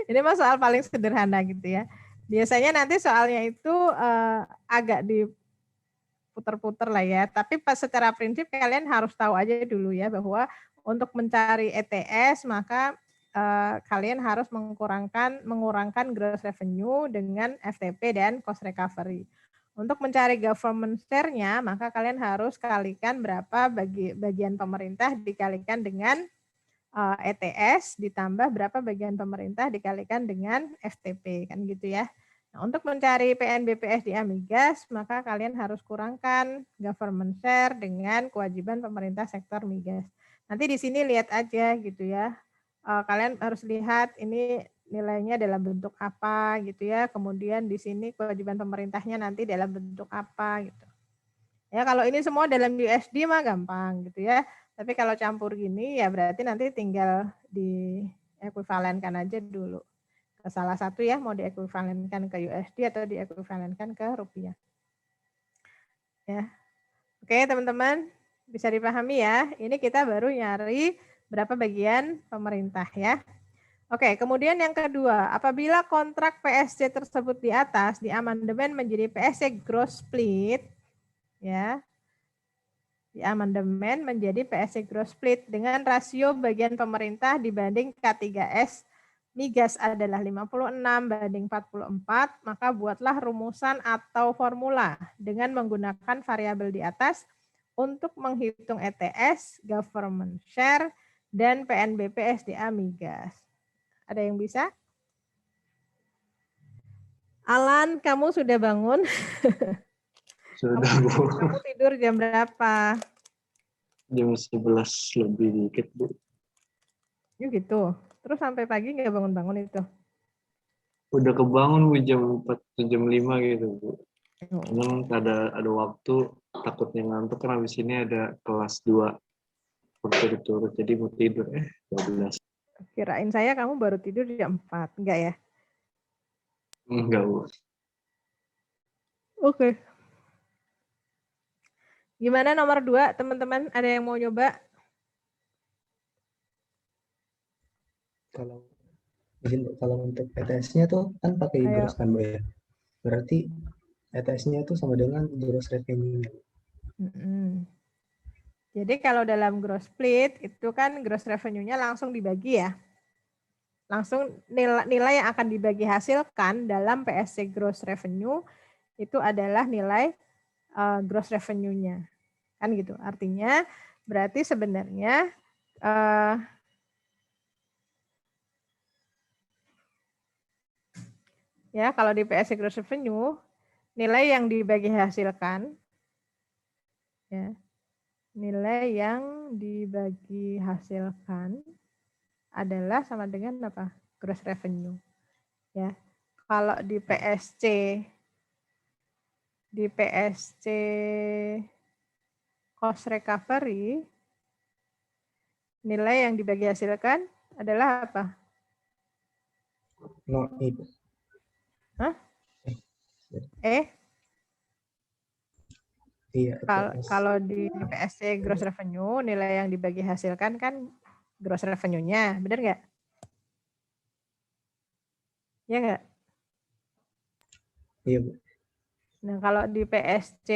Ini mah soal paling sederhana gitu ya. Biasanya nanti soalnya itu agak diputer-puter lah ya. Tapi secara prinsip kalian harus tahu aja dulu ya bahwa untuk mencari ETS maka kalian harus mengurangkan gross revenue dengan FTP dan cost recovery. Untuk mencari government share-nya maka kalian harus kalikan berapa bagian pemerintah dikalikan dengan ETS ditambah berapa bagian pemerintah dikalikan dengan FTP kan gitu ya. Nah, untuk mencari PNBP SDA migas maka kalian harus kurangkan government share dengan kewajiban pemerintah sektor migas. Nanti di sini lihat aja gitu ya. Kalian harus lihat ini nilainya dalam bentuk apa gitu ya. Kemudian di sini kewajiban pemerintahnya nanti dalam bentuk apa gitu. Ya kalau ini semua dalam USD mah gampang gitu ya. Tapi kalau campur gini ya berarti nanti tinggal diekuivalenkan aja dulu. Ke salah satu ya mau diekuivalenkan ke USD atau diekuivalenkan ke rupiah. Ya. Oke teman-teman bisa dipahami ya. Ini kita baru nyari berapa bagian pemerintah ya. Oke, kemudian yang kedua, apabila kontrak PSC tersebut di atas diamandemen menjadi PSC gross split ya. Diamandemen menjadi PSC gross split dengan rasio bagian pemerintah dibanding K3S migas adalah 56 banding 44, maka buatlah rumusan atau formula dengan menggunakan variabel di atas untuk menghitung ETS, government share, dan PNBP SDA migas. Ada yang bisa? Alan, kamu sudah bangun? Sudah, Bu. Kamu tidur jam berapa? Jam 11 lebih dikit, Bu. Yuk gitu. Terus sampai pagi nggak bangun-bangun itu? Udah kebangun, Bu, jam 4 atau jam 5 gitu, Bu. Oh, Cuman ada waktu, takutnya ngantuk kan habis ini ada kelas 2 berturut-turut, jadi mau tidur. 12. kirain saya kamu baru tidur jam 4. Enggak ya? Enggak, Bu. Oke. Gimana nomor 2, teman-teman? Ada yang mau nyoba? Kalau izin, Bu, kalau untuk ETS-nya tuh kan pakai Ayo. gross kan, Bu ya. Berarti ETS-nya tuh sama dengan gross revenue. Mm-mm. Jadi kalau dalam gross split itu kan gross revenue-nya langsung dibagi ya. Langsung nilai yang akan dibagi hasilkan dalam PSC gross revenue itu adalah nilai gross revenue-nya. Kan gitu. Artinya berarti sebenarnya ya kalau di PSC gross revenue nilai yang dibagi hasilkan ya, nilai yang dibagi hasilkan adalah sama dengan apa? Gross revenue. Ya. Kalau di PSC cost recovery nilai yang dibagi hasilkan adalah apa? No, itu. Hah? Iya, Kalau di PSC gross revenue nilai yang dibagi hasilkan kan gross revenue-nya, benar nggak? Ya nggak? Iya, Bu. Nah kalau di PSC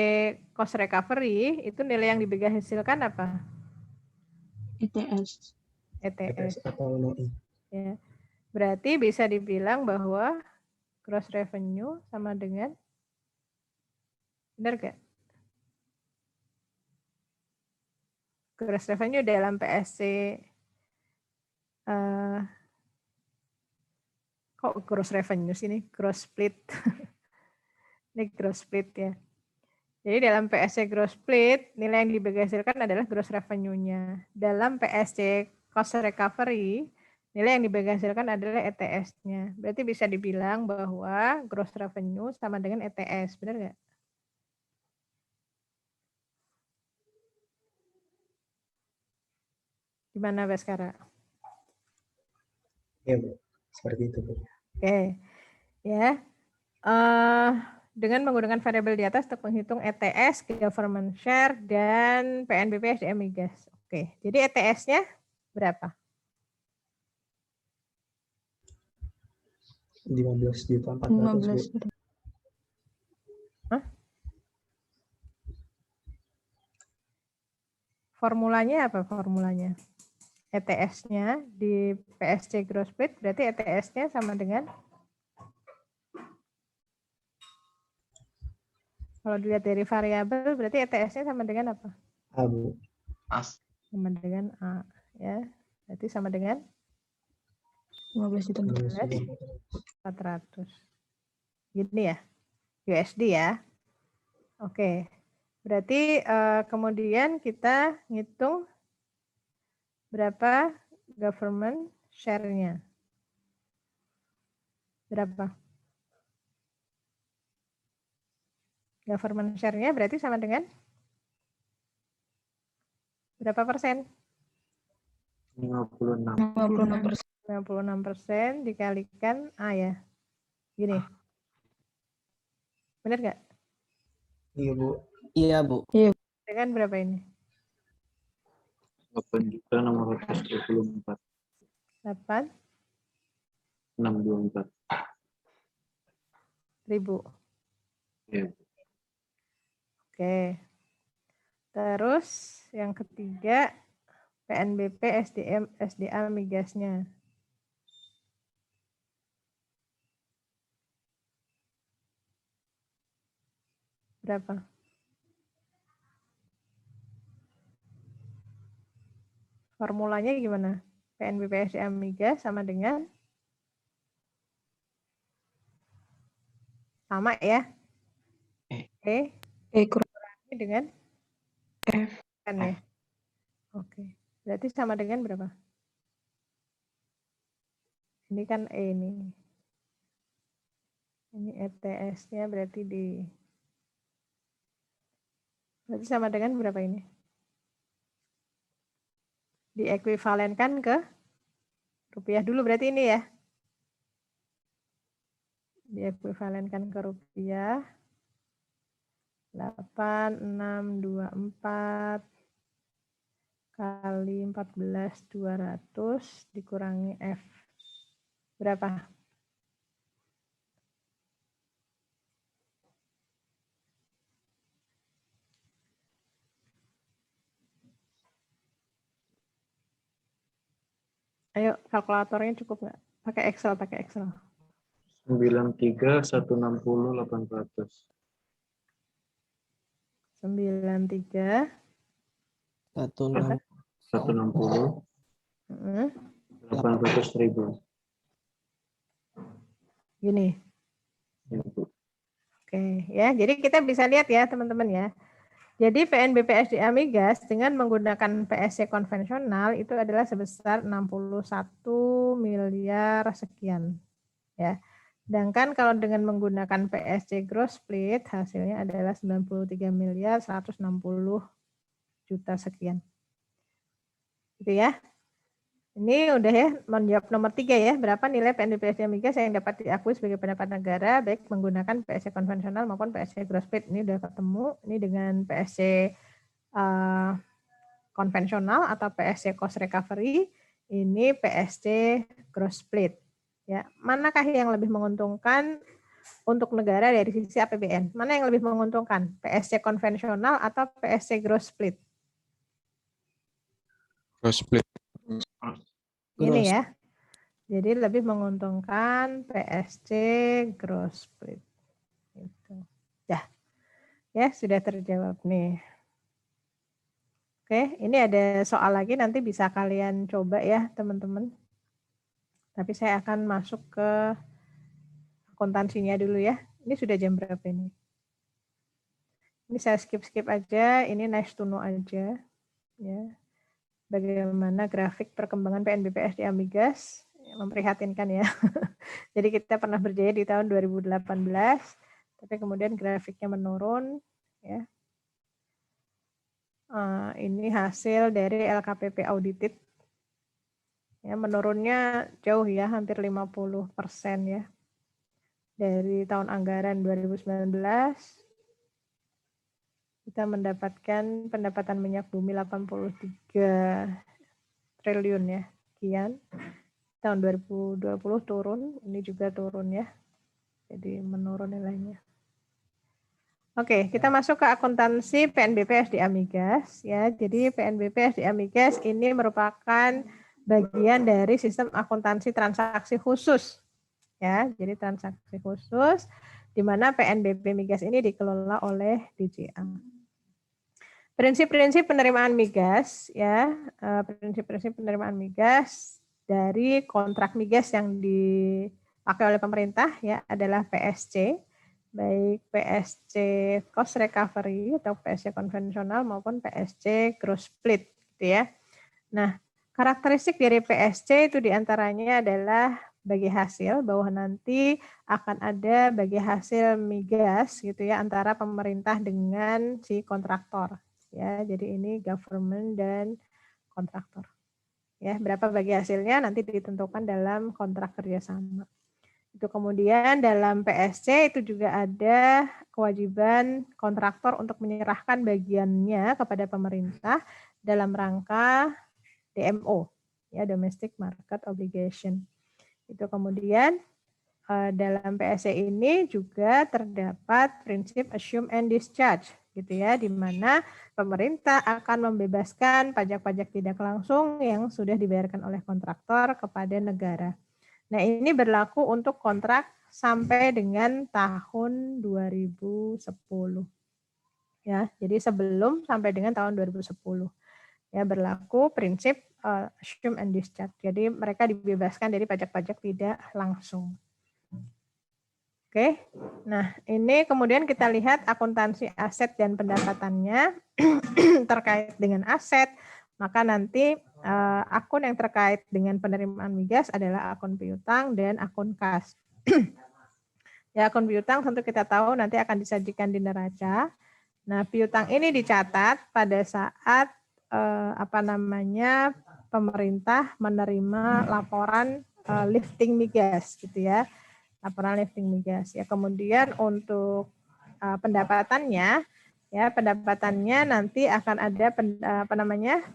cost recovery itu nilai yang dibagi hasilkan apa? ETS. ETS. Atau NOI. Ya. Berarti bisa dibilang bahwa gross revenue sama dengan, benar nggak? Gross revenue dalam PSC kok gross revenue sini gross split. Ini gross split ya. Jadi dalam PSC gross split nilai yang dibagi hasilkan adalah gross revenue-nya. Dalam PSC cost recovery nilai yang dibagi hasilkan adalah ETS-nya. Berarti bisa dibilang bahwa gross revenue sama dengan ETS, benar nggak? Gimana Baskara? Iya, Bu. Seperti itu, Bu. Oke, ya. Dengan menggunakan variabel di atas untuk menghitung ETS, government share, dan PNBP SDM migas. Oke, jadi ETS-nya berapa? 15.400.000, Bu. Hah? Formulanya apa formulanya? ETS-nya di PSC gross split berarti ETS-nya sama dengan, kalau dilihat dari variabel berarti ETS-nya sama dengan apa? A, Bu. As. Sama dengan A ya. Berarti sama dengan 15.400. Gini ya. USD ya. Oke. Berarti kemudian kita ngitung berapa government share-nya. Berapa? Government share-nya berarti sama dengan berapa persen? 56. 56% dikalikan A ya. Gini. Benar nggak? Iya, Bu. Iya, Bu. Dengan berapa ini? 8.624. 8 624. ribu. Iya. Oke. Terus yang ketiga PNBP SDA migasnya. Berapa? Formulanya gimana? PNBP SDA migas sama dengan sama ya. E kurangi dengan F kan ya. Oke. Berarti sama dengan berapa? Ini kan E ini. Ini ETS-nya berarti berarti sama dengan berapa ini? Diekuivalenkan ke rupiah dulu berarti ini ya. Diekuivalenkan ke rupiah. 8624 kali 14.200 dikurangi F. Berapa? Ayo, kalkulatornya cukup nggak? Pakai Excel, pakai Excel. 93, 160, 800. 93. 160, Heeh. 800.000. Gini. Ya, Bu. Oke, ya. Jadi kita bisa lihat ya, teman-teman ya. Jadi PNBP SDA Migas dengan menggunakan PSC konvensional itu adalah sebesar 61 miliar sekian. Ya. Sedangkan kalau dengan menggunakan PSC gross split hasilnya adalah 93 miliar 160 juta sekian. Gitu ya. Ini udah ya, menjawab nomor 3 ya. Berapa nilai PNBP SDA Migas yang dapat diakui sebagai pendapat negara baik menggunakan PSC konvensional maupun PSC gross split. Ini udah ketemu. Ini dengan PSC konvensional atau PSC cost recovery. Ini PSC gross split. Ya, manakah yang lebih menguntungkan untuk negara dari sisi APBN? Mana yang lebih menguntungkan? PSC konvensional atau PSC gross split? Gross split. Ini ya. Jadi lebih menguntungkan PSC gross split. Gitu. Ya, sudah terjawab nih. Oke, ini ada soal lagi nanti bisa kalian coba ya, teman-teman. Tapi saya akan masuk ke akuntansinya dulu ya. Ini sudah jam berapa ini? Ini saya skip aja, ini nice to know aja. Ya. Bagaimana grafik perkembangan PNBP SDA Migas, memprihatinkan ya. Jadi kita pernah berjaya di tahun 2018, tapi kemudian grafiknya menurun. Ya. Ini hasil dari LKPP audited. Ya, menurunnya jauh ya, hampir 50% ya. Dari tahun anggaran 2019, kita mendapatkan pendapatan minyak bumi 83 triliun ya, sekian. Tahun 2020 turun, ini juga turun ya. Jadi menurun nilainya. Oke, kita masuk ke akuntansi PNBP SDA Migas ya. Jadi PNBP SDA Migas ini merupakan bagian dari sistem akuntansi transaksi khusus ya. Jadi transaksi khusus di mana PNBP Migas ini dikelola oleh DJA. Prinsip-prinsip penerimaan migas ya, prinsip-prinsip penerimaan migas dari kontrak migas yang dipakai oleh pemerintah ya adalah PSC, baik PSC cost recovery atau PSC konvensional maupun PSC gross split gitu ya. Nah, karakteristik dari PSC itu diantaranya adalah bagi hasil, bahwa nanti akan ada bagi hasil migas gitu ya antara pemerintah dengan si kontraktor. Ya, jadi ini government dan kontraktor. Ya, berapa bagi hasilnya nanti ditentukan dalam kontrak kerjasama. Itu kemudian dalam PSC itu juga ada kewajiban kontraktor untuk menyerahkan bagiannya kepada pemerintah dalam rangka DMO, ya Domestic Market Obligation. Itu kemudian dalam PSC ini juga terdapat prinsip assume and discharge, gitu ya, di mana pemerintah akan membebaskan pajak-pajak tidak langsung yang sudah dibayarkan oleh kontraktor kepada negara. Nah, ini berlaku untuk kontrak sampai dengan tahun 2010. Ya, jadi sebelum sampai dengan tahun 2010. Ya, berlaku prinsip assume and discharge. Jadi mereka dibebaskan dari pajak-pajak tidak langsung. Oke, nah ini kemudian kita lihat akuntansi aset dan pendapatannya terkait dengan aset, maka nanti akun yang terkait dengan penerimaan migas adalah akun piutang dan akun kas. Ya, akun piutang tentu kita tahu nanti akan disajikan di neraca. Nah, piutang ini dicatat pada saat pemerintah menerima laporan lifting migas, gitu ya, laporan lifting migas. Ya, kemudian untuk pendapatannya nanti akan ada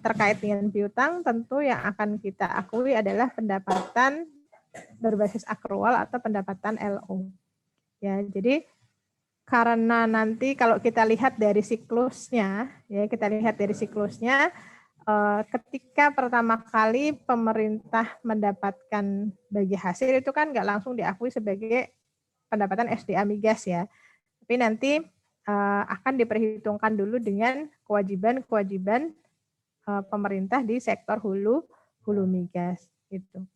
terkait dengan piutang, tentu yang akan kita akui adalah pendapatan berbasis akrual atau pendapatan LO. Ya, jadi karena nanti kalau kita lihat dari siklusnya, ketika pertama kali pemerintah mendapatkan bagi hasil itu kan nggak langsung diakui sebagai pendapatan SDA migas ya, tapi nanti akan diperhitungkan dulu dengan kewajiban pemerintah di sektor hulu migas gitu.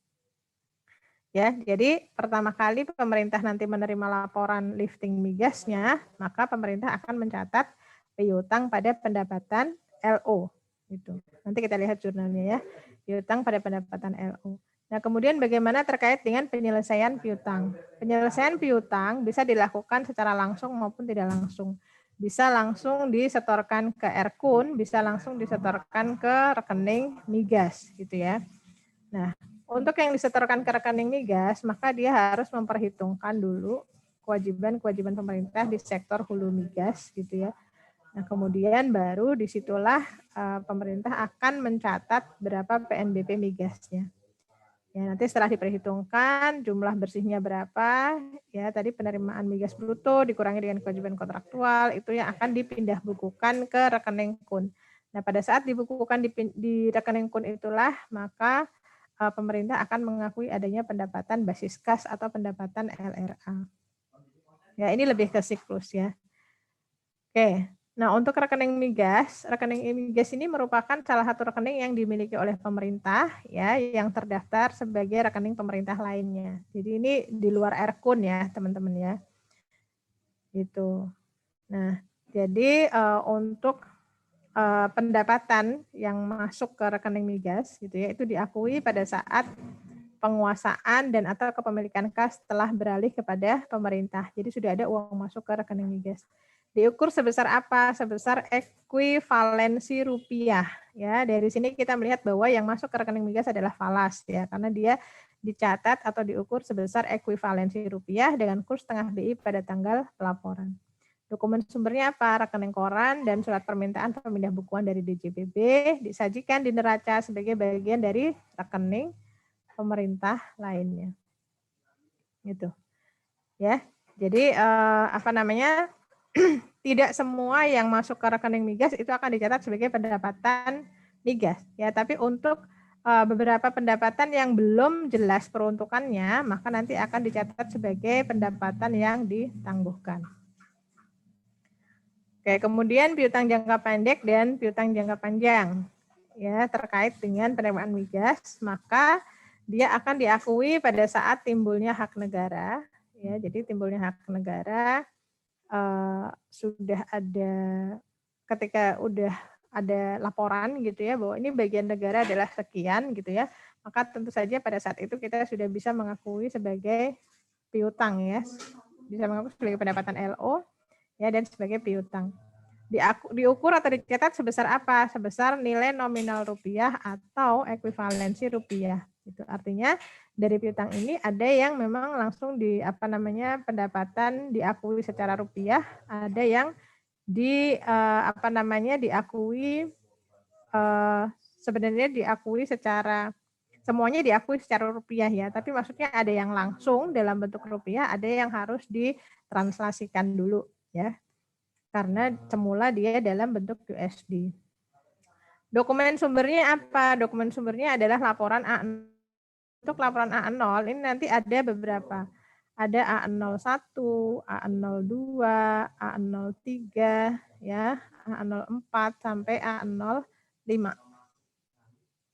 Ya, jadi pertama kali pemerintah nanti menerima laporan lifting migasnya, maka pemerintah akan mencatat piutang pada pendapatan LO. Gitu. Nanti kita lihat jurnalnya ya, piutang pada pendapatan LO. Nah, kemudian bagaimana terkait dengan penyelesaian piutang? Penyelesaian piutang bisa dilakukan secara langsung maupun tidak langsung. Bisa langsung disetorkan ke Erkun, bisa langsung disetorkan ke rekening migas, gitu ya. Nah, untuk yang disetorkan ke rekening migas, maka dia harus memperhitungkan dulu kewajiban pemerintah di sektor hulu migas, gitu ya. Nah, kemudian baru disitulah pemerintah akan mencatat berapa PNBP migasnya. Ya, nanti setelah diperhitungkan jumlah bersihnya berapa, ya tadi penerimaan migas bruto dikurangi dengan kewajiban kontraktual, itu yang akan dipindah bukukan ke rekening kun. Nah, pada saat dibukukan di rekening kun itulah, maka pemerintah akan mengakui adanya pendapatan basis kas atau pendapatan LRA. Ya, ini lebih ke siklus ya. Oke, nah untuk rekening migas ini merupakan salah satu rekening yang dimiliki oleh pemerintah ya, yang terdaftar sebagai rekening pemerintah lainnya. Jadi ini di luar Erkun ya, teman-teman ya. Gitu. Nah, jadi untuk pendapatan yang masuk ke rekening migas gitu ya, itu diakui pada saat penguasaan dan atau kepemilikan kas telah beralih kepada pemerintah. Jadi sudah ada uang masuk ke rekening migas. Diukur sebesar apa? Sebesar ekuivalensi rupiah. Ya, dari sini kita melihat bahwa yang masuk ke rekening migas adalah falas ya, karena dia dicatat atau diukur sebesar ekuivalensi rupiah dengan kurs tengah BI pada tanggal pelaporan. Dokumen sumbernya apa? Rekening koran dan surat permintaan pemindah bukuan dari DJPB disajikan di neraca sebagai bagian dari rekening pemerintah lainnya. Gitu. Ya. Jadi tidak semua yang masuk ke rekening migas itu akan dicatat sebagai pendapatan migas ya, tapi untuk beberapa pendapatan yang belum jelas peruntukannya, maka nanti akan dicatat sebagai pendapatan yang ditangguhkan. Oke, kemudian piutang jangka pendek dan piutang jangka panjang. Ya, terkait dengan penerimaan migas, maka dia akan diakui pada saat timbulnya hak negara. Ya, jadi timbulnya hak negara sudah ada ketika udah ada laporan gitu ya, bahwa ini bagian negara adalah sekian gitu ya, maka tentu saja pada saat itu kita sudah bisa mengakui sebagai piutang ya, bisa mengakui sebagai pendapatan LO. Ya, dan sebagai piutang. Diukur atau dicatat sebesar apa? Sebesar nilai nominal rupiah atau ekuivalensi rupiah. Itu artinya dari piutang ini ada yang memang langsung pendapatan diakui secara rupiah, ada yang diakui sebenarnya diakui semuanya diakui secara rupiah ya, tapi maksudnya ada yang langsung dalam bentuk rupiah, ada yang harus ditranslasikan dulu ya, karena semula dia dalam bentuk USD. Dokumen sumbernya apa? Dokumen sumbernya adalah laporan A0. Untuk laporan A0 ini nanti ada beberapa. Ada A01, A02, A03 ya, A04 sampai A05.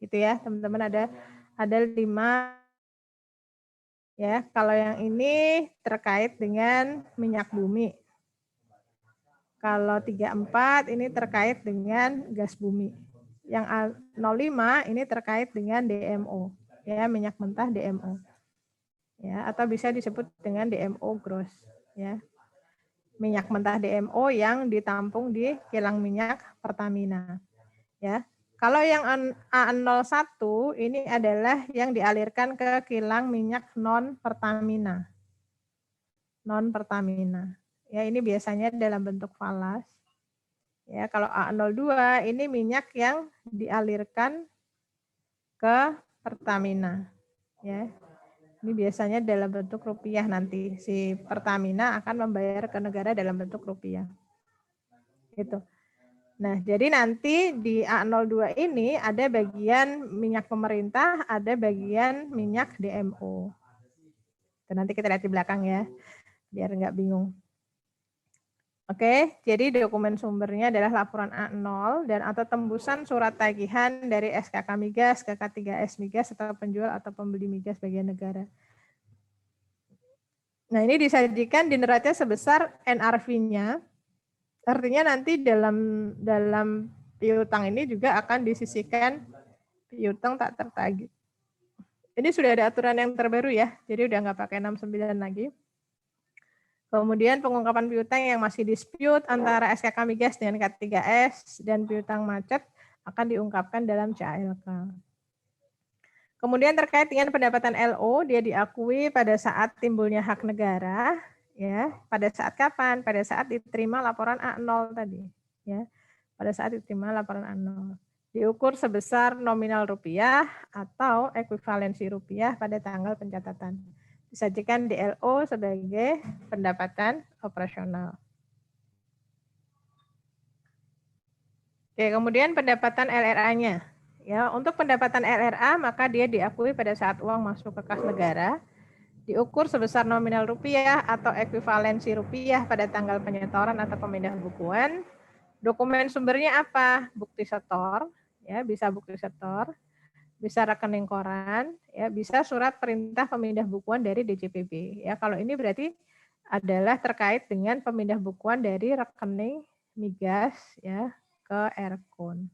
Gitu ya, teman-teman, ada 5 ya. Kalau yang ini terkait dengan minyak bumi. Kalau 34 ini terkait dengan gas bumi. yang A05 ini terkait dengan DMO, ya, minyak mentah DMO. Ya, atau bisa disebut dengan DMO gross, ya. Minyak mentah DMO yang ditampung di kilang minyak Pertamina, ya. Kalau yang A01 ini adalah yang dialirkan ke kilang minyak non Pertamina. Non Pertamina. Ya, ini biasanya dalam bentuk falas. Ya, kalau A02 ini minyak yang dialirkan ke Pertamina. Ya. Ini biasanya dalam bentuk rupiah nanti. Si Pertamina akan membayar ke negara dalam bentuk rupiah. Gitu. Nah, jadi nanti di A02 ini ada bagian minyak pemerintah, ada bagian minyak DMO. Dan nanti kita lihat di belakang ya, biar nggak bingung. Oke, jadi dokumen sumbernya adalah laporan A0 dan atau tembusan surat tagihan dari SKK Migas ke K3S Migas atau penjual atau pembeli migas bagian negara. Nah, ini disajikan di neraca sebesar NRV-nya. Artinya nanti dalam piutang ini juga akan disisihkan piutang tak tertagih. Ini sudah ada aturan yang terbaru ya, jadi udah nggak pakai 69 lagi. Kemudian pengungkapan piutang yang masih dispute antara SKK Migas dengan K3S dan piutang macet akan diungkapkan dalam CALK. Kemudian terkait dengan pendapatan LO, dia diakui pada saat timbulnya hak negara, ya. Pada saat kapan? Pada saat diterima laporan A0 tadi, ya. Pada saat diterima laporan A0. Diukur sebesar nominal rupiah atau ekuivalensi rupiah pada tanggal pencatatan. Disajikan DLO sebagai pendapatan operasional. Oke, kemudian pendapatan LRA-nya. Ya, untuk pendapatan LRA maka dia diakui pada saat uang masuk ke kas negara, diukur sebesar nominal rupiah atau ekuivalensi rupiah pada tanggal penyetoran atau pemindah bukuan. Dokumen sumbernya apa? Bukti setor, ya, bisa bukti setor, bisa rekening koran, ya, bisa surat perintah pemindah bukuan dari DJPB. Ya, kalau ini berarti adalah terkait dengan pemindah bukuan dari rekening migas ya ke Erkun.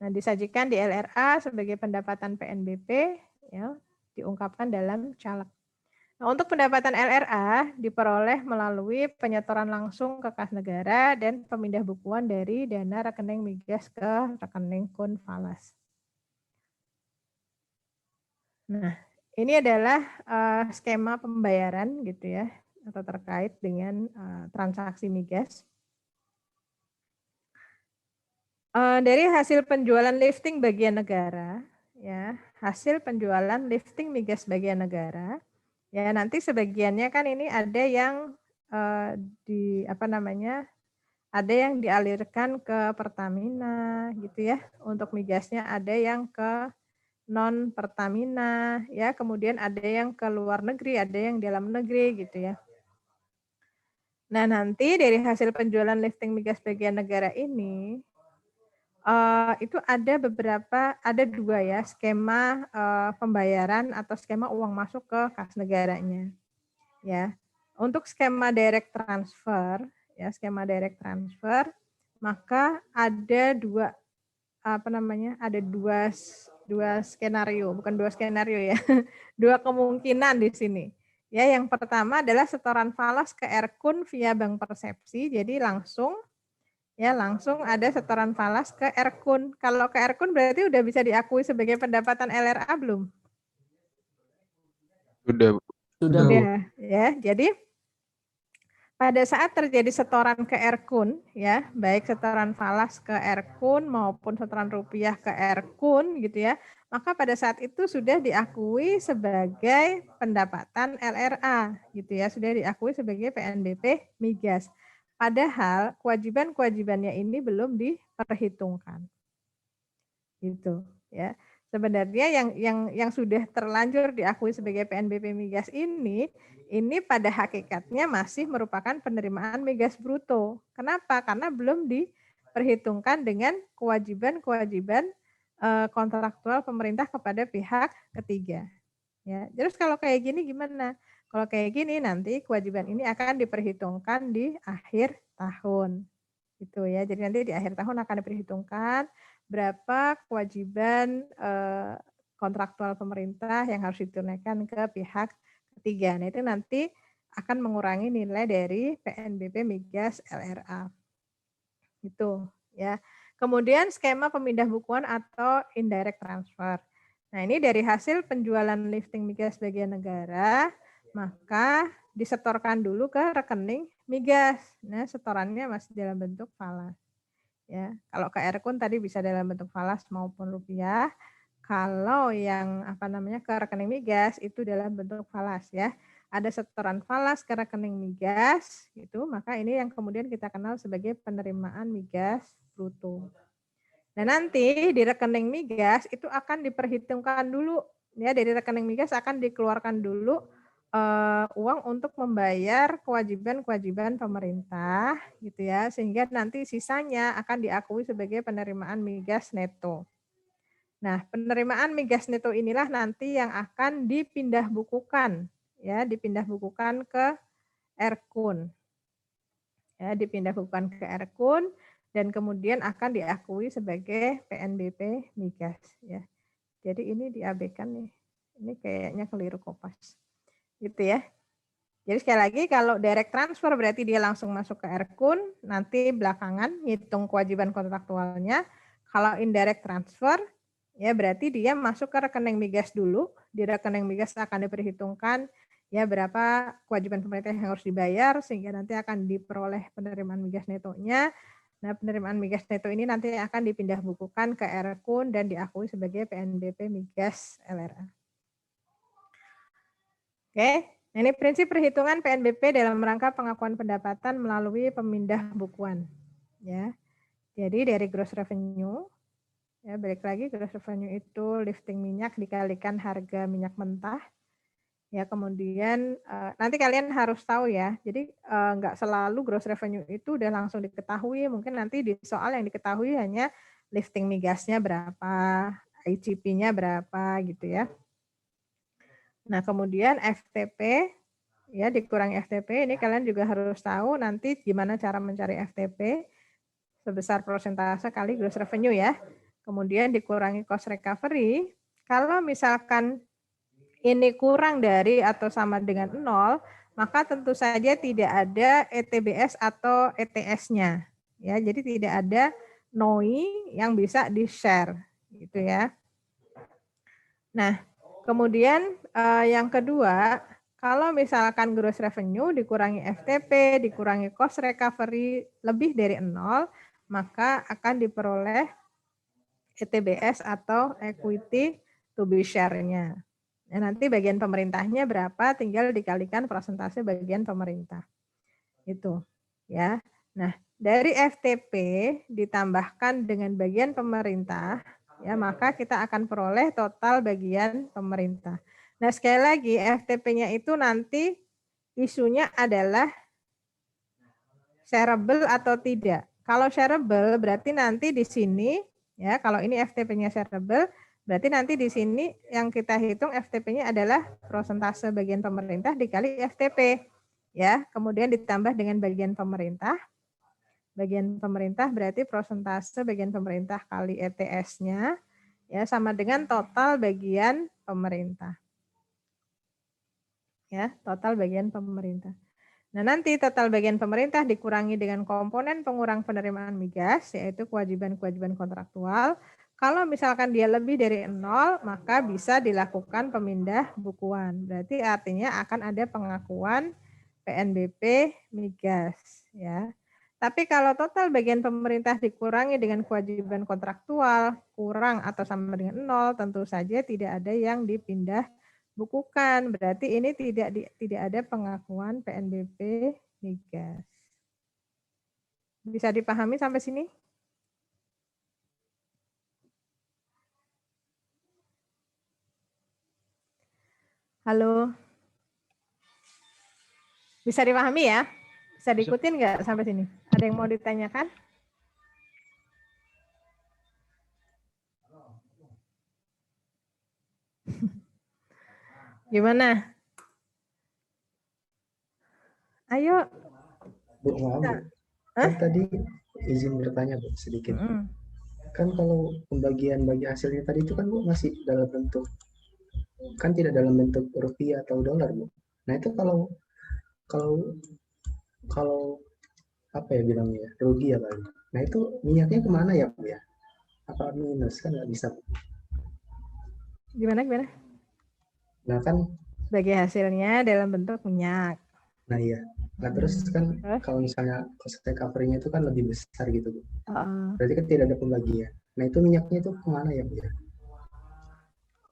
Nah, disajikan di LRA sebagai pendapatan PNBP, ya, diungkapkan dalam caleg. Nah, untuk pendapatan LRA diperoleh melalui penyetoran langsung ke kas negara dan pemindah bukuan dari dana rekening migas ke rekening Kunfalas. Nah, ini adalah skema pembayaran gitu ya, atau terkait dengan transaksi migas. Dari hasil penjualan lifting bagian negara, ya, hasil penjualan lifting migas bagian negara, ya nanti sebagiannya kan ini ada yang ada yang dialirkan ke Pertamina gitu ya, untuk migasnya ada yang ke non Pertamina, ya, kemudian ada yang ke luar negeri, ada yang dalam negeri gitu ya. Nah, nanti dari hasil penjualan lifting migas bagian negara ini itu ada dua ya skema pembayaran atau skema uang masuk ke kas negaranya. Ya. Untuk skema direct transfer, ya, skema direct transfer, maka ada dua skenario, bukan dua skenario ya, dua kemungkinan di sini. Ya, yang pertama adalah setoran falas ke Erkun via Bank Persepsi, jadi langsung ada setoran falas ke Erkun. Kalau ke Erkun berarti udah bisa diakui sebagai pendapatan LRA belum? Sudah, Bu. Ya. Jadi pada saat terjadi setoran ke Erkun, ya, baik setoran falas ke Erkun maupun setoran rupiah ke Erkun, gitu ya, maka pada saat itu sudah diakui sebagai pendapatan LRA, gitu ya, sudah diakui sebagai PNBP migas. Padahal kewajiban-kewajibannya ini belum diperhitungkan, gitu, ya. Sebenarnya yang sudah terlanjur diakui sebagai PNBP migas ini pada hakikatnya masih merupakan penerimaan migas bruto. Kenapa? Karena belum diperhitungkan dengan kewajiban-kewajiban kontraktual pemerintah kepada pihak ketiga. Ya, terus kalau kayak gini gimana? Kalau kayak gini nanti kewajiban ini akan diperhitungkan di akhir tahun. Gitu ya. Jadi nanti di akhir tahun akan diperhitungkan berapa kewajiban kontraktual pemerintah yang harus ditunaikan ke pihak ketiga. Nah, itu nanti akan mengurangi nilai dari PNBP Migas LRA. Itu ya. Kemudian skema pemindah bukuan atau indirect transfer. Nah, ini dari hasil penjualan lifting migas bagian negara, maka disetorkan dulu ke rekening migas. Nah, setorannya masih dalam bentuk falas. Ya, kalau ke Erkun tadi bisa dalam bentuk falas maupun rupiah. Kalau yang ke rekening migas itu dalam bentuk falas ya. Ada setoran falas ke rekening migas itu, maka ini yang kemudian kita kenal sebagai penerimaan migas bruto. Nah, nanti di rekening migas itu akan diperhitungkan dulu ya, dari rekening migas akan dikeluarkan dulu uang untuk membayar kewajiban-kewajiban pemerintah gitu ya, sehingga nanti sisanya akan diakui sebagai penerimaan migas neto. Nah, penerimaan migas neto inilah nanti yang akan dipindah bukukan ya, dipindah bukukan ke Erkun. Ya, dipindah bukukan ke Erkun dan kemudian akan diakui sebagai PNBP migas ya. Jadi ini diabaikan nih. Ini kayaknya keliru kopas. Gitu ya. Jadi sekali lagi kalau direct transfer berarti dia langsung masuk ke Erkun, nanti belakangan ngitung kewajiban kontraktualnya. Kalau indirect transfer ya berarti dia masuk ke rekening migas dulu. Di rekening migas akan diperhitungkan ya berapa kewajiban pemerintah yang harus dibayar sehingga nanti akan diperoleh penerimaan migas netonya. Nah, penerimaan migas neto ini nanti akan dipindah bukukan ke Erkun dan diakui sebagai PNBP migas LRA. Oke, nah ini prinsip perhitungan PNBP dalam rangka pengakuan pendapatan melalui pemindah bukuan. Ya, jadi dari gross revenue. Ya, balik lagi gross revenue itu lifting minyak dikalikan harga minyak mentah. Ya, kemudian nanti kalian harus tahu ya. Jadi nggak selalu gross revenue itu udah langsung diketahui. Mungkin nanti di soal yang diketahui hanya lifting migasnya berapa, ICP-nya berapa gitu ya. Nah, kemudian FTP ya dikurangi FTP ini kalian juga harus tahu nanti gimana cara mencari FTP sebesar persentase kali gross revenue ya. Kemudian dikurangi cost recovery. Kalau misalkan ini kurang dari atau sama dengan 0, maka tentu saja tidak ada ETBS atau ETS-nya. Ya, jadi tidak ada NOI yang bisa di-share gitu ya. Nah, kemudian yang kedua, kalau misalkan gross revenue dikurangi FTP, dikurangi cost recovery lebih dari 0, maka akan diperoleh ETBS atau equity to be share-nya. Nah, nanti bagian pemerintahnya berapa tinggal dikalikan persentase bagian pemerintah. Itu ya. Nah, dari FTP ditambahkan dengan bagian pemerintah ya, maka kita akan peroleh total bagian pemerintah. Nah, sekali lagi FTP-nya itu nanti isunya adalah shareable atau tidak. Kalau shareable berarti nanti di sini ya, kalau ini FTP-nya shareable berarti nanti di sini yang kita hitung FTP-nya adalah persentase bagian pemerintah dikali FTP ya, kemudian ditambah dengan bagian pemerintah. Bagian pemerintah berarti persentase bagian pemerintah kali ETS-nya ya sama dengan total bagian pemerintah. Ya, total bagian pemerintah. Nah, nanti total bagian pemerintah dikurangi dengan komponen pengurang penerimaan migas, yaitu kewajiban-kewajiban kontraktual. Kalau misalkan dia lebih dari 0, maka bisa dilakukan pemindah bukuan. Berarti artinya akan ada pengakuan PNBP migas. Ya. Tapi kalau total bagian pemerintah dikurangi dengan kewajiban kontraktual, kurang atau sama dengan 0, tentu saja tidak ada yang dipindah bukukan, berarti ini tidak ada pengakuan PNBP migas. Bisa dipahami sampai sini? Halo? Bisa dipahami ya? Bisa diikutin nggak sampai sini? Ada yang mau ditanyakan? Gimana? Ayo. Bu, maaf, Bu. Kan tadi izin bertanya, Bu, sedikit. kan kalau pembagian bagi hasilnya tadi itu kan Bu masih dalam bentuk, kan tidak dalam bentuk rupiah atau dolar Bu. Nah itu kalau kalau kalau apa ya bilangnya ya, rugi ya kali. Nah itu minyaknya kemana ya Bu ya? Apa minus kan nggak bisa Bu. Gimana? Nah kan, Bagi hasilnya dalam bentuk minyak. nah iya. Nah terus kan Terus? kalau misalnya cost recovery-nya itu kan lebih besar gitu Bu. Uh, Berarti kan tidak ada pembagian. Nah itu minyaknya itu kemana ya Bu ya?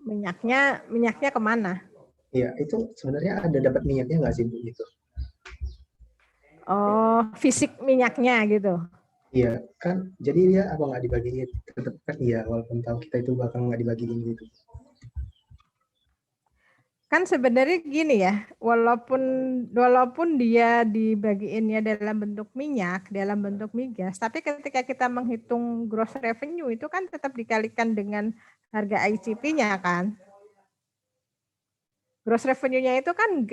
minyaknya kemana? Iya itu sebenarnya ada dapat minyaknya nggak sih Bu gitu? Oh, fisik minyaknya gitu. Iya kan, jadi dia apa nggak dibagiin? Tetap kan iya, walaupun tahu kita itu bakal nggak dibagiin gitu. Kan sebenarnya gini ya, walaupun dia dibagiinnya dalam bentuk minyak, dalam bentuk migas, tapi ketika kita menghitung gross revenue itu kan tetap dikalikan dengan harga ICP-nya kan. Gross revenue-nya itu kan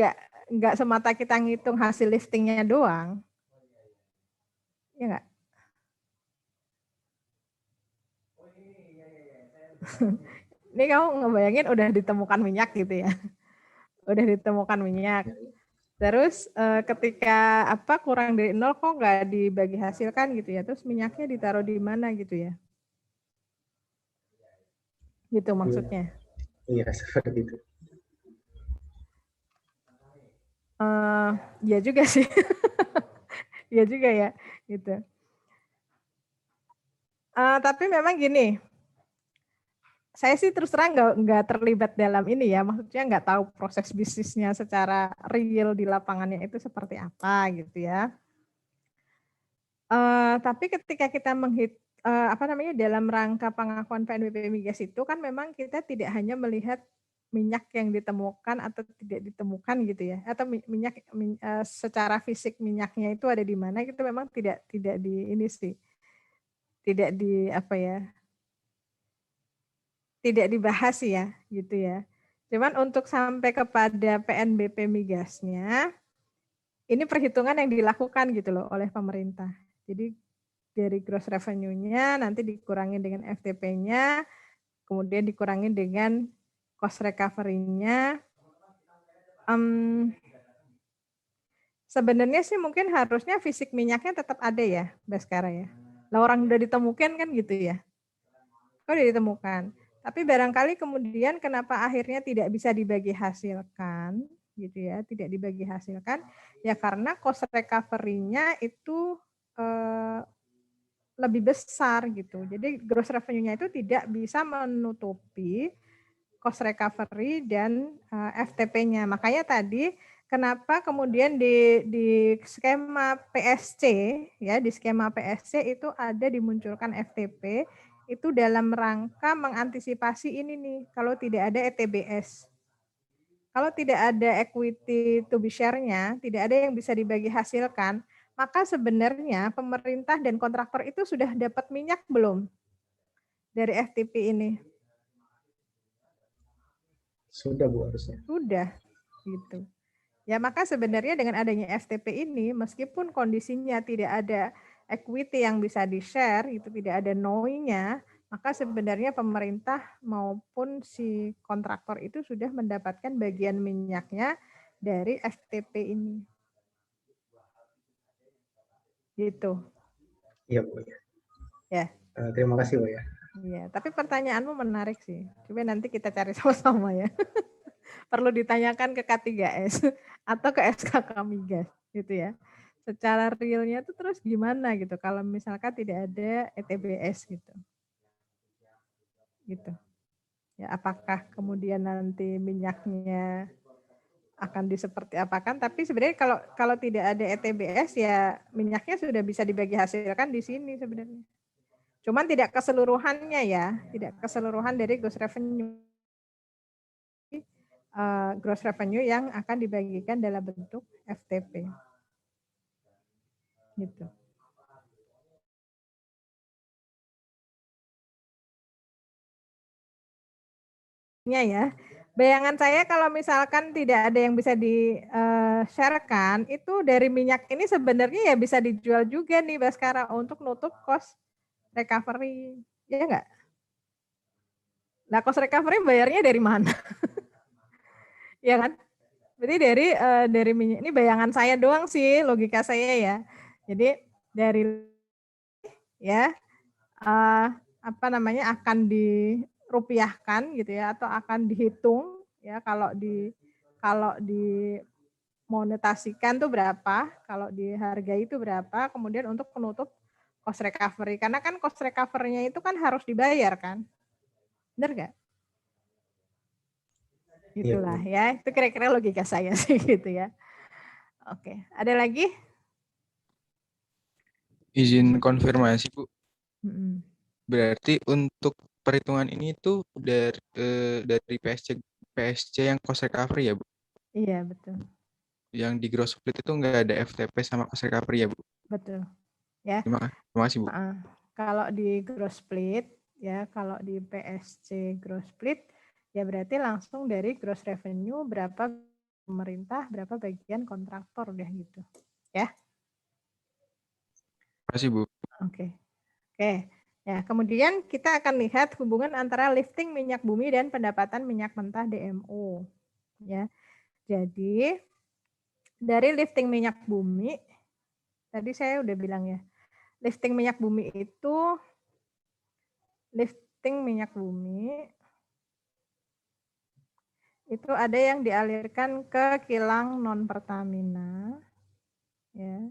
nggak semata kita ngitung hasil liftingnya doang. Ya nggak? Ini kamu ngebayangin udah ditemukan minyak gitu ya. Udah ditemukan minyak. Terus ketika kurang dari 0 kok nggak dibagi hasil kan gitu ya. Terus minyaknya ditaruh di mana gitu ya. Gitu maksudnya. Iya seperti itu. Ya juga sih. Ya juga ya gitu. Tapi memang gini, saya sih terus terang nggak terlibat dalam ini ya, maksudnya nggak tahu proses bisnisnya secara real di lapangannya itu seperti apa gitu ya. Tapi ketika kita dalam rangka pengakuan PNBP migas itu kan memang kita tidak hanya melihat minyak yang ditemukan atau tidak ditemukan gitu ya, atau minyak secara fisik minyaknya itu ada di mana, itu memang tidak di ini sih, tidak di tidak dibahas ya gitu ya. Cuman untuk sampai kepada PNBP migasnya, ini perhitungan yang dilakukan gitu loh oleh pemerintah. Jadi dari gross revenue-nya nanti dikurangi dengan FTP-nya, kemudian dikurangi dengan cost recovery-nya. Sebenarnya sih mungkin harusnya fisik minyaknya tetap ada ya, Baskara ya. Lah orang udah ditemukan kan gitu ya. Kok udah ditemukan. Tapi barangkali kemudian kenapa akhirnya tidak bisa dibagi hasilkan gitu ya, tidak dibagi hasilkan ya karena cost recovery-nya itu lebih besar gitu. Jadi gross revenue-nya itu tidak bisa menutupi cost recovery dan FTP-nya. Makanya tadi kenapa kemudian di skema PSC ya, di skema PSC itu ada dimunculkan FTP itu dalam rangka mengantisipasi ini nih kalau tidak ada ETBS. Kalau tidak ada equity to be share-nya, tidak ada yang bisa dibagi hasilkan, maka sebenarnya pemerintah dan kontraktor itu sudah dapat minyak belum dari FTP ini? Sudah Bu harusnya. Sudah, gitu. Ya maka sebenarnya dengan adanya FTP ini, meskipun kondisinya tidak ada equity yang bisa di-share, itu tidak ada knowing-nya, maka sebenarnya pemerintah maupun si kontraktor itu sudah mendapatkan bagian minyaknya dari FTP ini. Gitu. Iya Bu. Ya. Terima kasih Bu ya. Iya, tapi pertanyaanmu menarik sih. Coba nanti kita cari sama-sama ya. Perlu ditanyakan ke K3S atau ke SKK Migas gitu ya. Secara realnya itu terus gimana gitu kalau misalkan tidak ada ETBS gitu. Gitu. Ya, apakah kemudian nanti minyaknya akan seperti apakan, tapi sebenarnya kalau tidak ada ETBS ya minyaknya sudah bisa dibagi hasilkan di sini sebenarnya. Cuman tidak keseluruhannya ya, tidak keseluruhan dari gross revenue. Gross revenue yang akan dibagikan dalam bentuk FTP. Gitu. Ya, bayangan saya kalau misalkan tidak ada yang bisa di-sharekan, itu dari minyak ini sebenarnya ya bisa dijual juga nih Baskara untuk nutup cost recovery. Ya enggak? Nah, cost recovery bayarnya dari mana? Ya kan? Berarti dari minyak, ini bayangan saya doang sih, logika saya ya. Jadi dari ya apa namanya akan dirupiahkan gitu ya atau akan dihitung ya kalau di monetasikan tuh berapa, kalau dihargai itu berapa, kemudian untuk penutup cost recovery. Karena kan cost recovery-nya itu kan harus dibayar kan. Benar nggak? Itulah ya, itu kira-kira logika saya sih gitu ya. Oke, ada lagi? Izin konfirmasi, Bu. Mm-mm. Berarti untuk perhitungan ini tuh dari PSC yang cost recovery ya, Bu? Iya, betul. Yang di gross split itu nggak ada FTP sama cost recovery ya, Bu? Betul. Ya. Terima kasih, Bu. Kalau di gross split ya, kalau di PSC gross split ya berarti langsung dari gross revenue berapa pemerintah, berapa bagian kontraktor udah gitu. Ya. Terima kasih, Bu. Oke. Ya, kemudian kita akan lihat hubungan antara lifting minyak bumi dan pendapatan minyak mentah DMO. Ya. Jadi dari lifting minyak bumi tadi saya udah bilang ya. Lifting minyak bumi itu itu ada yang dialirkan ke kilang non Pertamina ya.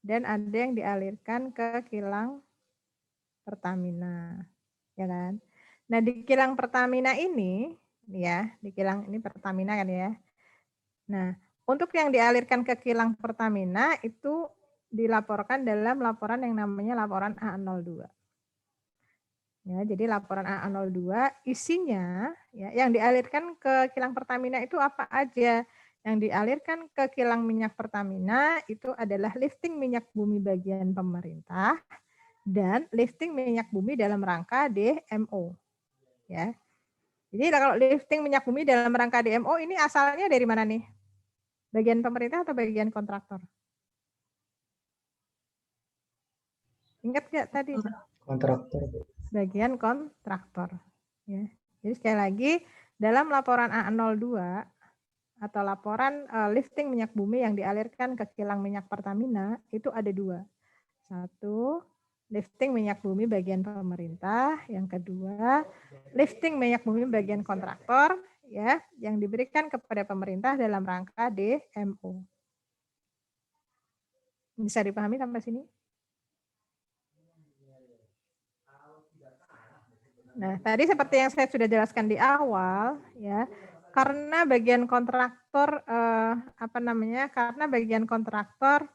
Dan ada yang dialirkan ke kilang Pertamina. Ya kan? Nah, di kilang Pertamina ini ya, di kilang ini Pertamina kan ya. Nah, untuk yang dialirkan ke kilang Pertamina itu dilaporkan dalam laporan yang namanya laporan A02. Ya, jadi laporan A02 isinya ya, yang dialirkan ke kilang Pertamina itu apa aja? Yang dialirkan ke kilang minyak Pertamina itu adalah lifting minyak bumi bagian pemerintah dan lifting minyak bumi dalam rangka DMO. Ya. Jadi kalau lifting minyak bumi dalam rangka DMO ini asalnya dari mana nih? Bagian pemerintah atau bagian kontraktor? Ingat nggak tadi? Kontraktor. Bagian kontraktor. Ya. Jadi sekali lagi dalam laporan A02 atau laporan lifting minyak bumi yang dialirkan ke kilang minyak Pertamina itu ada dua. Satu, lifting minyak bumi bagian pemerintah. Yang kedua, lifting minyak bumi bagian kontraktor ya yang diberikan kepada pemerintah dalam rangka DMO. Bisa dipahami sampai sini? Nah, tadi seperti yang saya sudah jelaskan di awal, ya, karena bagian kontraktor karena bagian kontraktor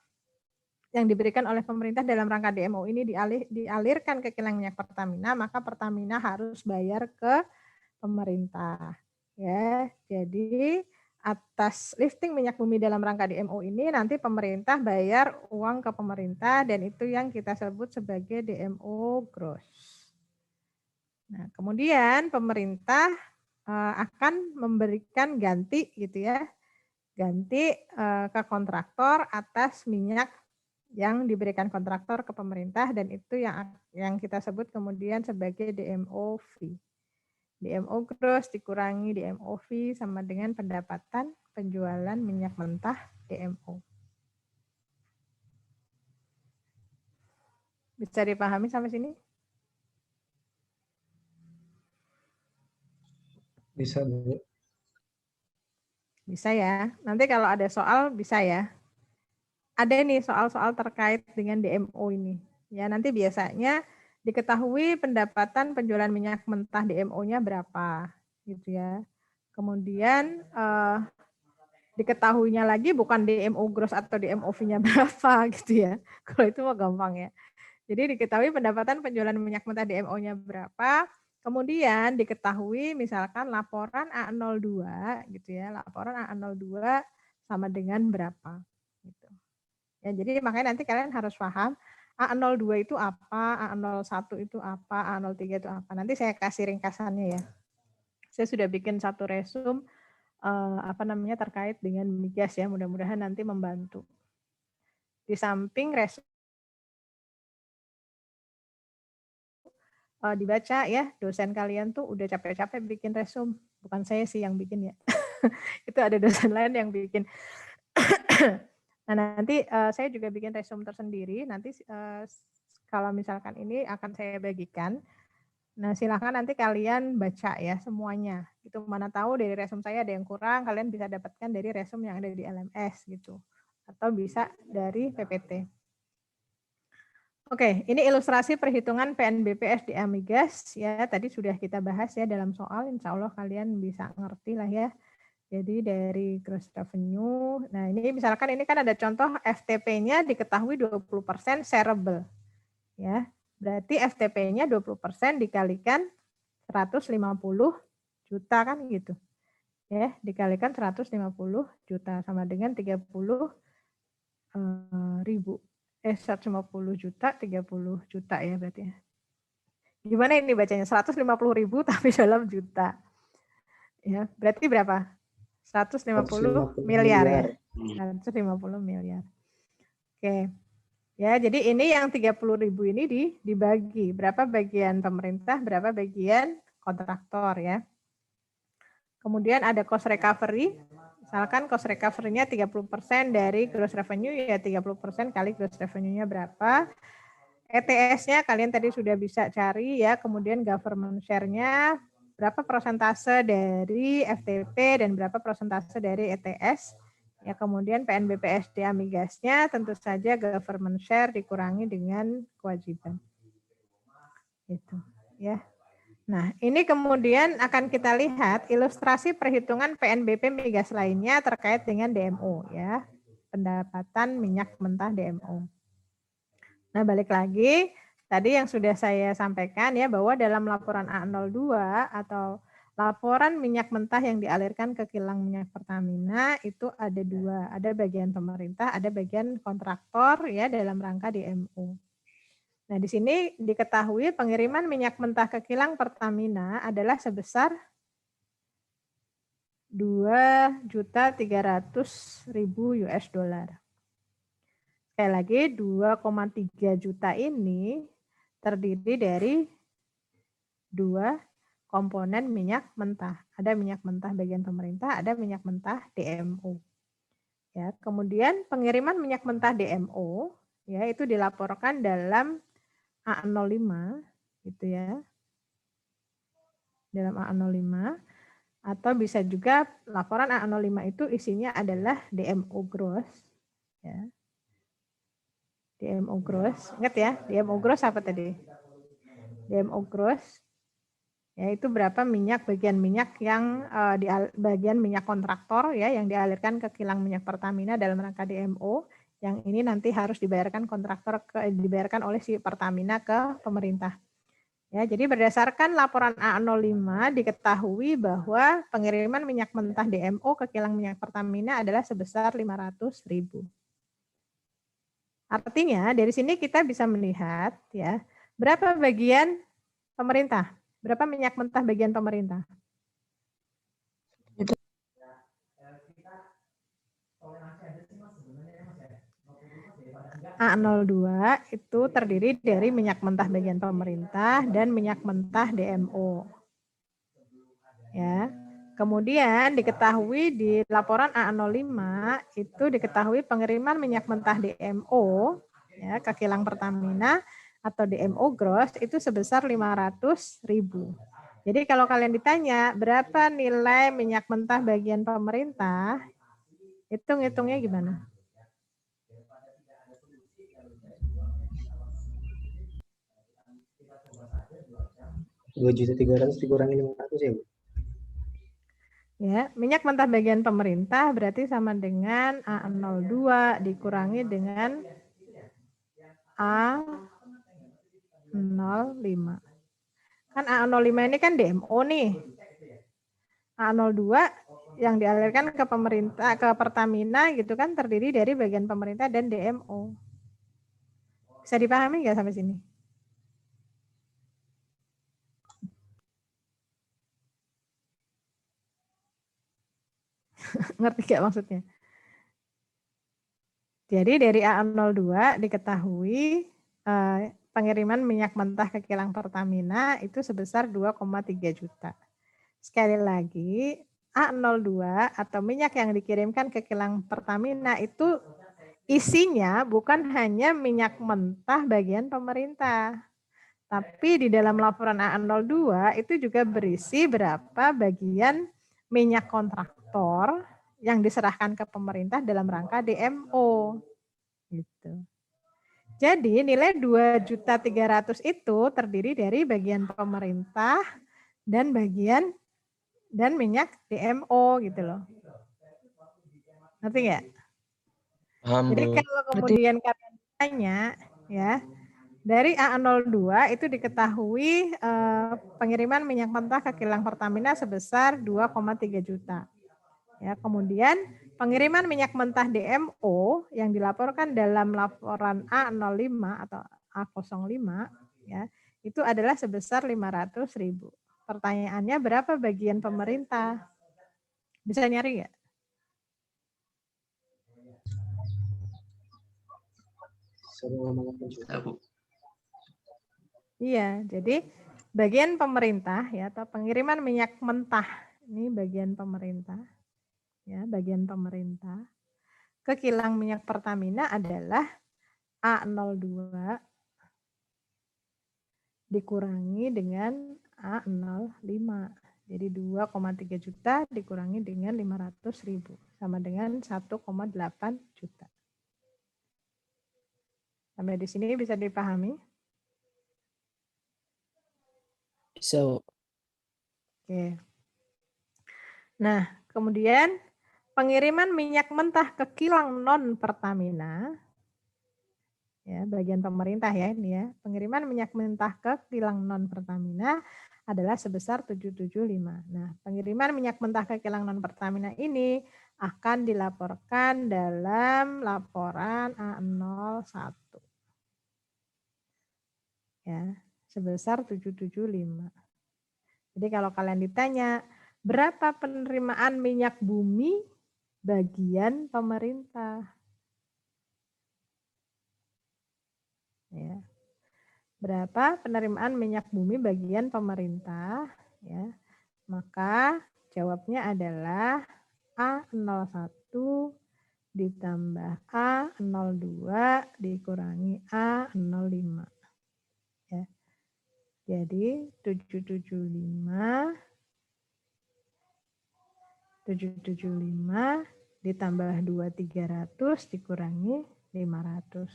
yang diberikan oleh pemerintah dalam rangka DMO ini dialirkan ke kilang minyak Pertamina, maka Pertamina harus bayar ke pemerintah. Ya, jadi atas lifting minyak bumi dalam rangka DMO ini nanti pemerintah bayar uang ke pemerintah dan itu yang kita sebut sebagai DMO gross. Nah, kemudian pemerintah akan memberikan ganti gitu ya, ganti ke kontraktor atas minyak yang diberikan kontraktor ke pemerintah dan itu yang kita sebut kemudian sebagai DMO fee. DMO gross dikurangi DMO fee sama dengan pendapatan penjualan minyak mentah DMO. Bisa dipahami sampai sini? Bisa, Bu. Bisa ya. Nanti kalau ada soal bisa ya. Ada nih soal-soal terkait dengan DMO ini. Ya, nanti biasanya diketahui pendapatan penjualan minyak mentah DMO-nya berapa gitu ya. Kemudian diketahuinya lagi bukan DMO gross atau DMO fee-nya berapa gitu ya. Kalau itu mah gampang ya. Jadi diketahui pendapatan penjualan minyak mentah DMO-nya berapa, kemudian diketahui misalkan laporan A02 gitu ya, laporan A02 sama dengan berapa gitu. Ya, jadi makanya nanti kalian harus paham A02 itu apa, A01 itu apa, A03 itu apa. Nanti saya kasih ringkasannya ya. Saya sudah bikin satu resume terkait dengan migas ya, mudah-mudahan nanti membantu. Di samping resume dibaca ya, dosen kalian tuh udah capek-capek bikin resume, bukan saya sih yang bikin ya. Itu ada dosen lain yang bikin. Nah, nanti saya juga bikin resume tersendiri, nanti kalau misalkan ini akan saya bagikan. Nah, silahkan nanti kalian baca ya semuanya. Itu mana tahu dari resume saya ada yang kurang, kalian bisa dapatkan dari resume yang ada di LMS gitu. Atau bisa dari PPT. Oke, ini ilustrasi perhitungan PNBP SDA Migas ya. Tadi sudah kita bahas ya dalam soal, insya Allah kalian bisa ngerti lah ya. Jadi dari gross revenue, nah ini misalkan ini kan ada contoh FTP-nya diketahui 20% shareable. Ya, berarti FTP-nya 20% dikalikan 150 juta kan gitu. Ya, dikalikan 150 juta sama dengan 30 ribu. 150 juta, 30 juta ya berarti ya. Gimana ini bacanya? 150 ribu tapi dalam juta. Ya, berarti berapa? 150 miliar ya. 150 miliar. Oke. Ya, jadi ini yang 30 ribu ini dibagi. Berapa bagian pemerintah, berapa bagian kontraktor ya. Kemudian ada cost recovery. Misalkan cost recovery-nya 30% dari gross revenue, ya 30% kali gross revenue-nya berapa. ETS-nya kalian tadi sudah bisa cari ya. Kemudian government share-nya berapa persentase dari FTP dan berapa persentase dari ETS. Ya, kemudian PNBP SDA Migasnya tentu saja government share dikurangi dengan kewajiban. Itu ya. Nah, ini kemudian akan kita lihat ilustrasi perhitungan PNBP Migas lainnya terkait dengan DMO ya. Pendapatan minyak mentah DMO. Nah, balik lagi tadi yang sudah saya sampaikan ya bahwa dalam laporan A02 atau laporan minyak mentah yang dialirkan ke kilang minyak Pertamina itu ada dua, ada bagian pemerintah, ada bagian kontraktor ya dalam rangka DMO. Nah, di sini diketahui pengiriman minyak mentah ke kilang Pertamina adalah sebesar 2.300.000 US dollar. Sekali lagi 2,3 juta ini terdiri dari dua komponen minyak mentah. Ada minyak mentah bagian pemerintah, ada minyak mentah DMO. Ya, kemudian pengiriman minyak mentah DMO ya itu dilaporkan dalam A05 gitu ya. Dalam A05 atau bisa juga laporan A05 itu isinya adalah DMO gross ya. DMO gross, ingat ya, DMO gross apa tadi? DMO gross yaitu berapa minyak bagian minyak yang di bagian minyak kontraktor ya yang dialirkan ke kilang minyak Pertamina dalam rangka DMO. Yang ini nanti harus dibayarkan kontraktor dibayarkan oleh si Pertamina ke pemerintah. Ya, jadi berdasarkan laporan A05 diketahui bahwa pengiriman minyak mentah DMO ke kilang minyak Pertamina adalah sebesar 500.000. Artinya dari sini kita bisa melihat ya berapa bagian pemerintah, berapa minyak mentah bagian pemerintah. A02 itu terdiri dari minyak mentah bagian pemerintah dan minyak mentah DMO. Ya. Kemudian diketahui di laporan A05 itu diketahui pengiriman minyak mentah DMO ya ke kilang Pertamina atau DMO gross itu sebesar 500.000. Jadi kalau kalian ditanya berapa nilai minyak mentah bagian pemerintah, hitung-hitungnya gimana? 2.300.000 dikurangi 500 ya, Bu? Ya, minyak mentah bagian pemerintah berarti sama dengan A02 dikurangi dengan A05. Kan A05 ini kan DMO nih. A02 yang dialirkan ke pemerintah ke Pertamina gitu kan terdiri dari bagian pemerintah dan DMO. Bisa dipahami nggak sampai sini? Ngerti nggak maksudnya? Jadi dari A02 diketahui pengiriman minyak mentah ke kilang Pertamina itu sebesar 2,3 juta. Sekali lagi, A02 atau minyak yang dikirimkan ke kilang Pertamina itu isinya bukan hanya minyak mentah bagian pemerintah. Tapi di dalam laporan A02 itu juga berisi berapa bagian minyak kontraktor yang diserahkan ke pemerintah dalam rangka DMO. Gitu. Jadi nilai 2.300.000 itu terdiri dari bagian pemerintah dan bagian dan minyak DMO gitu loh. Ngerti nggak? Paham, Jadi Bu. kalau kemudian kalian tanya ya, dari A02 itu diketahui pengiriman minyak mentah ke kilang Pertamina sebesar 2,3 juta. Ya, kemudian pengiriman minyak mentah DMO yang dilaporkan dalam laporan A05 atau A05 ya, itu adalah sebesar 500.000. Pertanyaannya berapa bagian pemerintah? Bisa nyari nggak? Bisa, Bu. Iya, jadi bagian pemerintah ya atau pengiriman minyak mentah ini bagian pemerintah ya, bagian pemerintah ke kilang minyak Pertamina adalah A02 dikurangi dengan A05. Jadi 2,3 juta dikurangi dengan 500.000 sama dengan 1,8 juta. Sampai di sini bisa dipahami? Bisa, Bu. Oke. Nah, kemudian pengiriman minyak mentah ke kilang non Pertamina, ya bagian pemerintah ya ini ya, pengiriman minyak mentah ke kilang non Pertamina adalah sebesar 775. Nah, pengiriman minyak mentah ke kilang non Pertamina ini akan dilaporkan dalam laporan A01. Ya, sebesar 775. Jadi kalau kalian ditanya, berapa penerimaan minyak bumi bagian pemerintah? Ya. Berapa penerimaan minyak bumi bagian pemerintah? Ya. Maka jawabnya adalah A01 ditambah A02 dikurangi A05. Ya. Jadi 775 ditambah 2.300 dikurangi 500.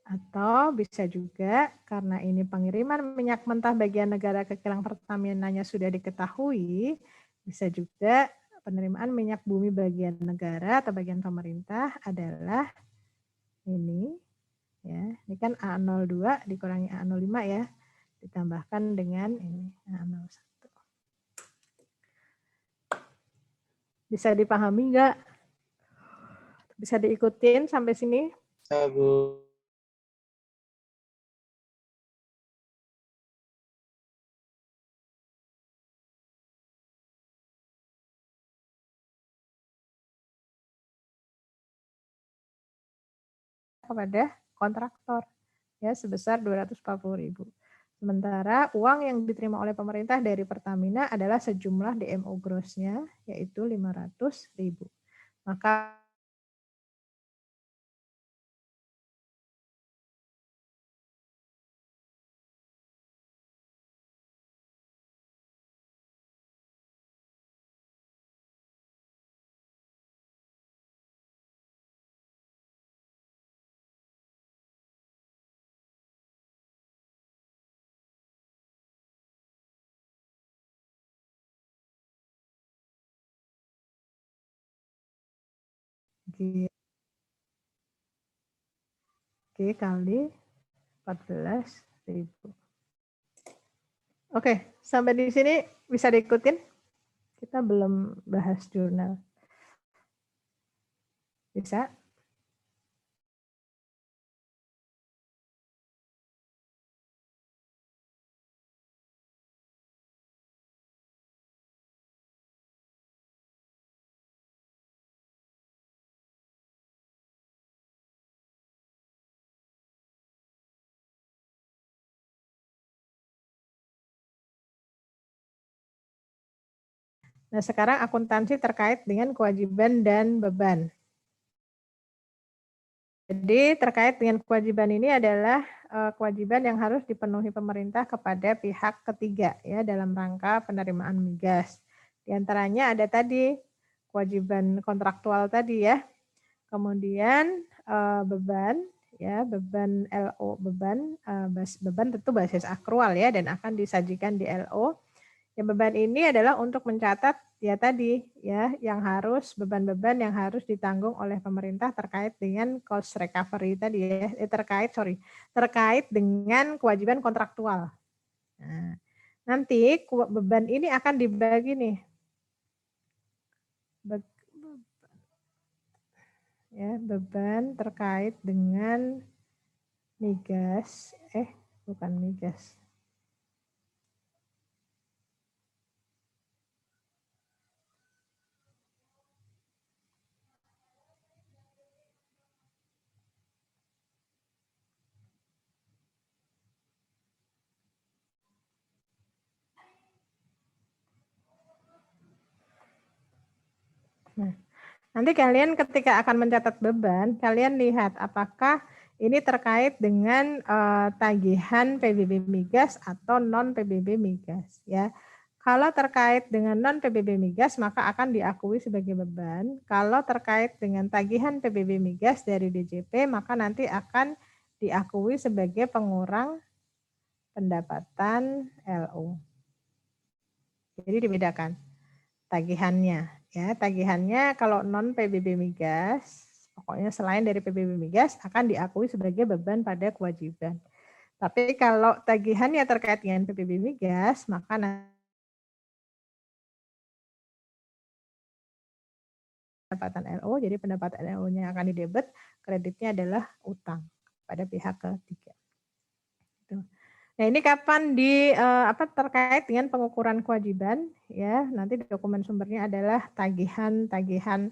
Atau bisa juga karena ini pengiriman minyak mentah bagian negara ke kilang Pertamina-nya sudah diketahui, bisa juga penerimaan minyak bumi bagian negara atau bagian pemerintah adalah ini ya. Ini kan A02 dikurangi A05 ya. Ditambahkan dengan ini A01. Bisa dipahami nggak? Bisa diikutin sampai sini? Bisa, Bu. Kepada kontraktor ya sebesar 240.000. Sementara uang yang diterima oleh pemerintah dari Pertamina adalah sejumlah DMO gross-nya yaitu 500.000. Maka G kali 14.000. Oke, sampai di sini bisa diikutin? Kita belum bahas jurnal. Bisa? Nah, sekarang akuntansi terkait dengan kewajiban dan beban. Jadi terkait dengan kewajiban ini adalah kewajiban yang harus dipenuhi pemerintah kepada pihak ketiga ya dalam rangka penerimaan migas. Di antaranya ada tadi kewajiban kontraktual tadi ya. Kemudian beban ya, beban LO, beban tentu basis akrual ya dan akan disajikan di LO. Ya, beban ini adalah untuk mencatat ya tadi ya yang harus beban-beban yang harus ditanggung oleh pemerintah terkait dengan cost recovery tadi ya terkait dengan kewajiban kontraktual. Nah, nanti beban ini akan dibagi nih. Ya, beban terkait dengan migas, bukan migas. Nah, nanti kalian ketika akan mencatat beban, kalian lihat apakah ini terkait dengan tagihan PBB migas atau non PBB migas ya. Kalau terkait dengan non PBB migas maka akan diakui sebagai beban. Kalau terkait dengan tagihan PBB migas dari DJP maka nanti akan diakui sebagai pengurang pendapatan LO. Jadi dibedakan tagihannya. Ya, tagihannya kalau non PBB migas, pokoknya selain dari PBB migas akan diakui sebagai beban pada kewajiban. Tapi kalau tagihannya terkait dengan PBB migas, maka pendapatan LO, jadi pendapatan LO-nya akan didebet, kreditnya adalah utang pada pihak ketiga. Nah, ini kapan terkait dengan pengukuran kewajiban ya. Nanti dokumen sumbernya adalah tagihan-tagihan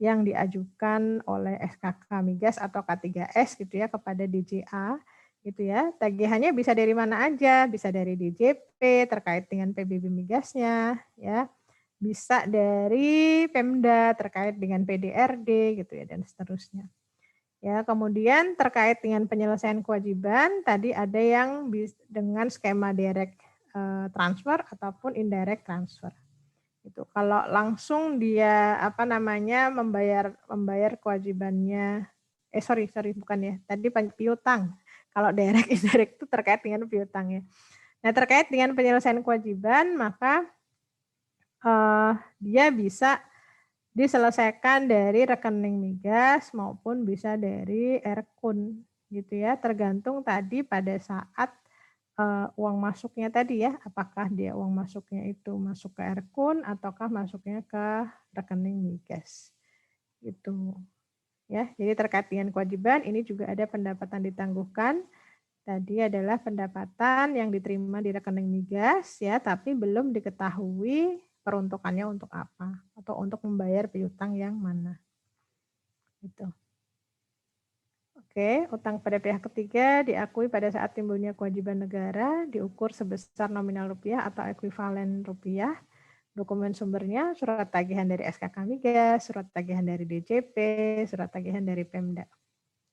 yang diajukan oleh SKK Migas atau K3S gitu ya kepada DJA gitu ya. Tagihannya bisa dari mana aja, bisa dari DJP terkait dengan PBB migasnya ya. Bisa dari Pemda terkait dengan PDRD gitu ya dan seterusnya. Ya, kemudian terkait dengan penyelesaian kewajiban, tadi ada yang dengan skema direct transfer ataupun indirect transfer. Itu kalau langsung dia membayar kewajibannya, bukan ya, tadi piutang. Kalau direct indirect itu terkait dengan piutang ya. Nah, terkait dengan penyelesaian kewajiban, maka dia bisa diselesaikan dari rekening migas maupun bisa dari Erkun gitu ya, tergantung tadi pada saat uang masuknya tadi ya, apakah dia uang masuknya itu masuk ke Erkun ataukah masuknya ke rekening migas gitu ya. Jadi terkait dengan kewajiban ini juga ada pendapatan ditangguhkan. Tadi adalah pendapatan yang diterima di rekening migas ya, tapi belum diketahui peruntukannya untuk apa atau untuk membayar piutang yang mana. Gitu. Oke, utang pada pihak ketiga diakui pada saat timbulnya kewajiban negara diukur sebesar nominal rupiah atau ekuivalen rupiah. Dokumen sumbernya surat tagihan dari SKK Migas, surat tagihan dari DJP, surat tagihan dari Pemda.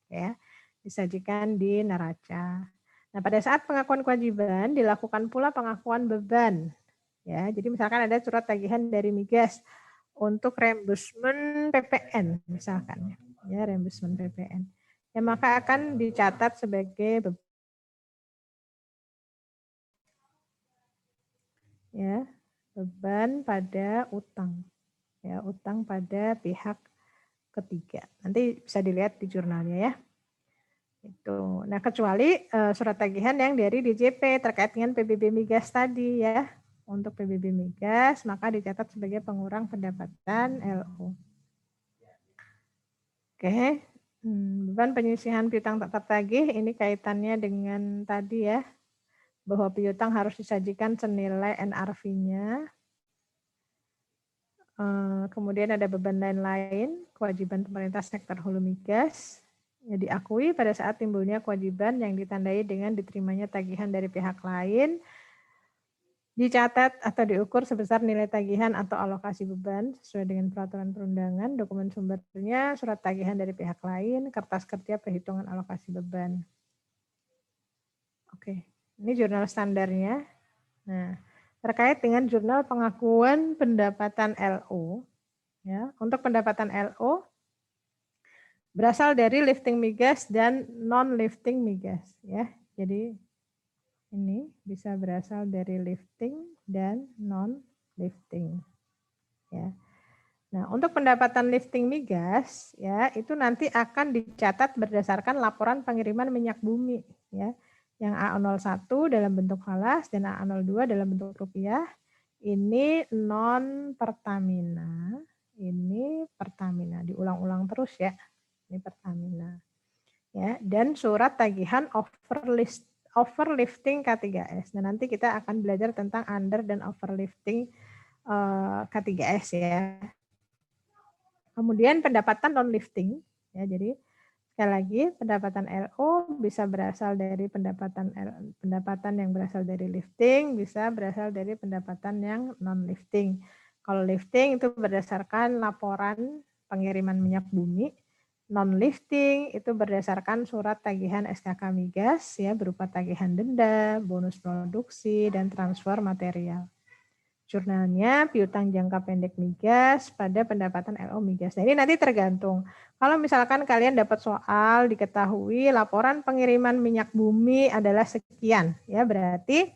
Ya, disajikan di neraca. Nah, pada saat pengakuan kewajiban dilakukan pula pengakuan beban. Ya, jadi misalkan ada surat tagihan dari migas untuk reimbursement PPN misalkan ya, reimbursement PPN. Ya, maka akan dicatat sebagai beban. Ya, beban pada utang. Ya, utang pada pihak ketiga. Nanti bisa dilihat di jurnalnya ya. Itu. Nah, kecuali surat tagihan yang dari DJP terkait dengan PBB migas tadi ya. Untuk PBB migas maka dicatat sebagai pengurang pendapatan LO. Oke. Beban penyisihan piutang tak tertagih ini kaitannya dengan tadi ya, bahwa piutang harus disajikan senilai NRV-nya. Kemudian ada beban lain-lain, kewajiban pemerintah sektor hulu migas ya, diakui pada saat timbulnya kewajiban yang ditandai dengan diterimanya tagihan dari pihak lain dicatat atau diukur sebesar nilai tagihan atau alokasi beban sesuai dengan peraturan perundangan. Dokumen sumbernya surat tagihan dari pihak lain, kertas kerja perhitungan alokasi beban. Oke, ini jurnal standarnya. Nah, terkait dengan jurnal pengakuan pendapatan LO, ya, untuk pendapatan LO berasal dari lifting migas dan non lifting migas, ya. Jadi ini bisa berasal dari lifting dan non lifting, ya. Nah, untuk pendapatan lifting migas, ya, itu nanti akan dicatat berdasarkan laporan pengiriman minyak bumi, ya. Yang A01 dalam bentuk falas dan A02 dalam bentuk rupiah. Ini non Pertamina, ini Pertamina, diulang-ulang terus ya. Ini Pertamina. Ya, dan surat tagihan overlifting K3S. Nah, nanti kita akan belajar tentang under dan overlifting K3S ya. Kemudian pendapatan non-lifting, ya, jadi sekali lagi pendapatan LO bisa berasal dari pendapatan yang berasal dari lifting, bisa berasal dari pendapatan yang non-lifting. Kalau lifting itu berdasarkan laporan pengiriman minyak bumi, non-lifting itu berdasarkan surat tagihan SKK migas ya berupa tagihan denda, bonus produksi dan transfer material. Jurnalnya piutang jangka pendek migas pada pendapatan LO migas. Nah, ini nanti tergantung. Kalau misalkan kalian dapat soal diketahui laporan pengiriman minyak bumi adalah sekian, ya berarti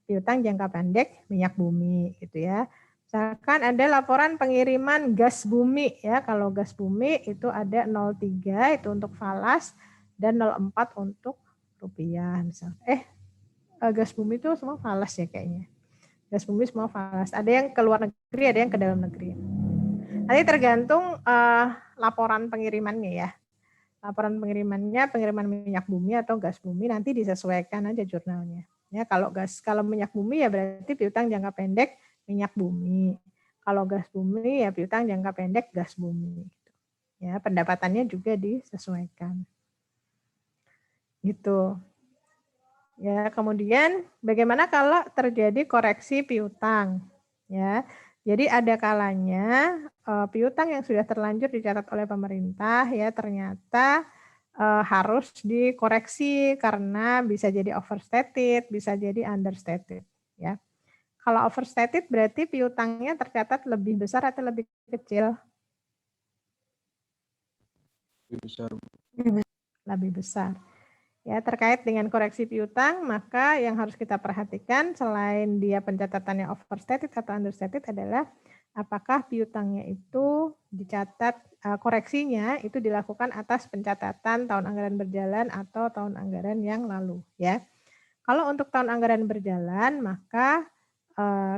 piutang jangka pendek minyak bumi gitu ya. Misalkan ada laporan pengiriman gas bumi ya. Kalau gas bumi itu ada 03 itu untuk falas dan 04 untuk rupiah misal. Gas bumi itu semua falas ya kayaknya. Gas bumi semua falas. Ada yang ke luar negeri, ada yang ke dalam negeri. Nanti tergantung laporan pengirimannya ya. Laporan pengirimannya, pengiriman minyak bumi atau gas bumi nanti disesuaikan aja jurnalnya. Ya, kalau minyak bumi ya berarti piutang jangka pendek minyak bumi. Kalau gas bumi ya piutang jangka pendek gas bumi. Ya, pendapatannya juga disesuaikan. Gitu. Ya, kemudian bagaimana kalau terjadi koreksi piutang? Ya, jadi ada kalanya piutang yang sudah terlanjur dicatat oleh pemerintah ya ternyata harus dikoreksi karena bisa jadi overstated, bisa jadi understated. Ya, kalau overstated berarti piutangnya tercatat lebih besar atau lebih kecil? Lebih besar. Lebih besar. Ya, terkait dengan koreksi piutang, maka yang harus kita perhatikan selain dia pencatatannya overstated atau understated adalah apakah piutangnya itu dicatat koreksinya itu dilakukan atas pencatatan tahun anggaran berjalan atau tahun anggaran yang lalu ya. Kalau untuk tahun anggaran berjalan, maka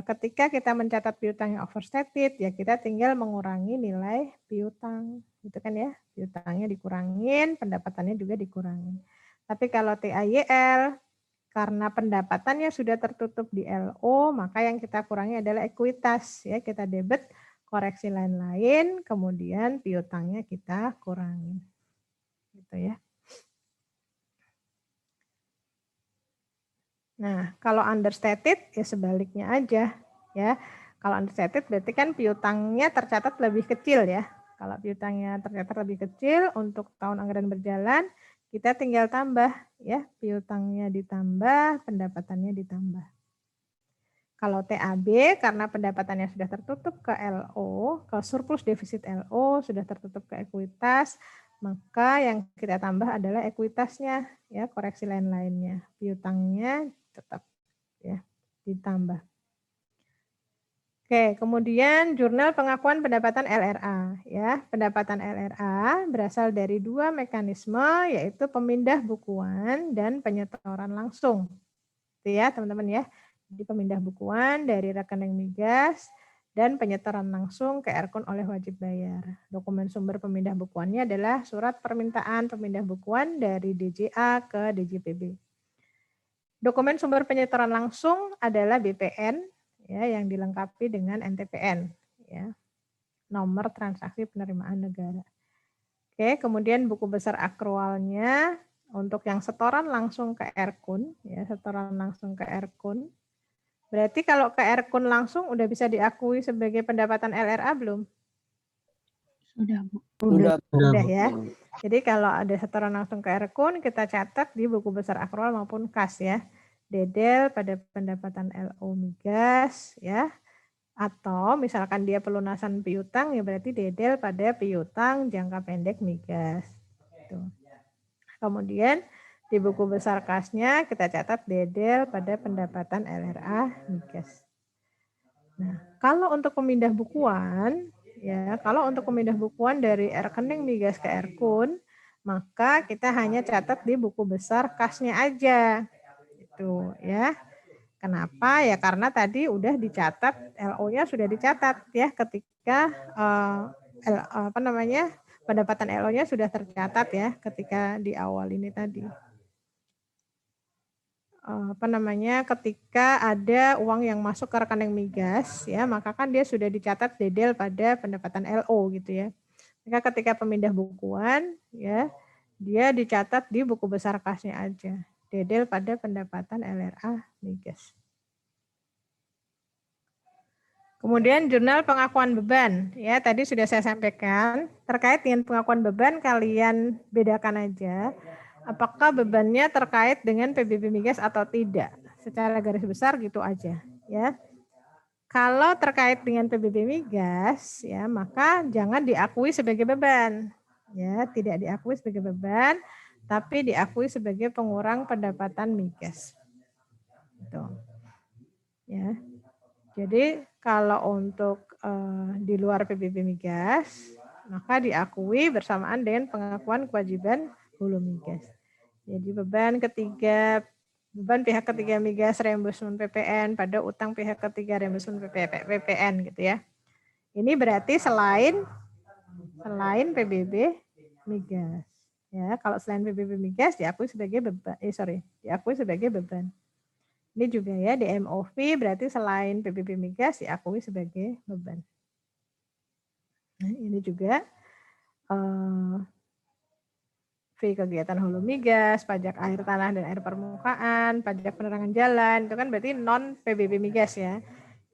ketika kita mencatat piutang yang overstated ya kita tinggal mengurangi nilai piutang gitu kan ya. Piutangnya dikurangin, pendapatannya juga dikurangin. Tapi kalau TAYL, karena pendapatannya sudah tertutup di LO, maka yang kita kurangi adalah ekuitas. Ya, kita debit koreksi lain-lain, kemudian piutangnya kita kurangi. Gitu ya. Nah, kalau understated ya sebaliknya aja. Ya, kalau understated berarti kan piutangnya tercatat lebih kecil ya. Kalau piutangnya tercatat lebih kecil untuk tahun anggaran berjalan, kita tinggal tambah ya, piutangnya ditambah, pendapatannya ditambah. Kalau TAB karena pendapatannya sudah tertutup ke LO, ke surplus defisit LO sudah tertutup ke ekuitas, maka yang kita tambah adalah ekuitasnya ya, koreksi lain-lainnya. Piutangnya tetap ya ditambah. Oke, kemudian jurnal pengakuan pendapatan LRA ya. Pendapatan LRA berasal dari dua mekanisme yaitu pemindah bukuan dan penyetoran langsung. Itu ya, teman-teman ya. Jadi pemindah bukuan dari rekening migas dan penyetoran langsung ke Erkun oleh wajib bayar. Dokumen sumber pemindah bukuannya adalah surat permintaan pemindah bukuan dari DJA ke DJPB. Dokumen sumber penyetoran langsung adalah BPN ya yang dilengkapi dengan NTPN ya. Nomor transaksi penerimaan negara. Oke, kemudian buku besar akrualnya untuk yang setoran langsung ke Erkun ya, setoran langsung ke Erkun Berarti kalau ke Erkun langsung udah bisa diakui sebagai pendapatan LRA belum? Sudah, Bu. Sudah, Bu. Udah ya. Jadi kalau ada setoran langsung ke Erkun, kita catat di buku besar akrual maupun kas ya. Dedel pada pendapatan LO migas ya. Atau misalkan dia pelunasan piutang, ya berarti dedel pada piutang jangka pendek migas. Tuh. Kemudian di buku besar kasnya kita catat dedel pada pendapatan LRA migas. Nah, kalau untuk pemindah bukuan, ya kalau untuk pemindah bukuan dari rekening migas ke Erkun, maka kita hanya catat di buku besar kasnya aja. Itu ya. Kenapa? Ya karena tadi udah dicatat, LO-nya sudah dicatat ya ketika pendapatan LO-nya sudah tercatat ya ketika di awal ini tadi. Ketika ada uang yang masuk ke rekening migas ya, maka kan dia sudah dicatat dedel pada pendapatan LO gitu ya. Maka ketika pemindah bukuan ya, dia dicatat di buku besar kasnya aja. Dedel pada pendapatan LRA migas. Kemudian jurnal pengakuan beban, ya tadi sudah saya sampaikan, terkait dengan pengakuan beban kalian bedakan aja, apakah bebannya terkait dengan PBB migas atau tidak. Secara garis besar gitu aja, ya. Kalau terkait dengan PBB migas, ya maka jangan diakui sebagai beban, ya tidak diakui sebagai beban, tapi diakui sebagai pengurang pendapatan migas. Gitu. Ya. Jadi kalau untuk di luar PBB migas, maka diakui bersamaan dengan pengakuan kewajiban hulu migas. Jadi beban pihak ketiga migas reimbursement PPN pada utang pihak ketiga reimbursement PPN gitu ya. Ini berarti selain PBB migas. Ya, kalau selain PBB migas diakui sebagai beban. Diakui sebagai beban. Ini juga ya di MOV berarti selain PBB migas diakui sebagai beban. Nah, ini juga fee kegiatan hulu migas, pajak air tanah dan air permukaan, pajak penerangan jalan, itu kan berarti non PBB migas ya.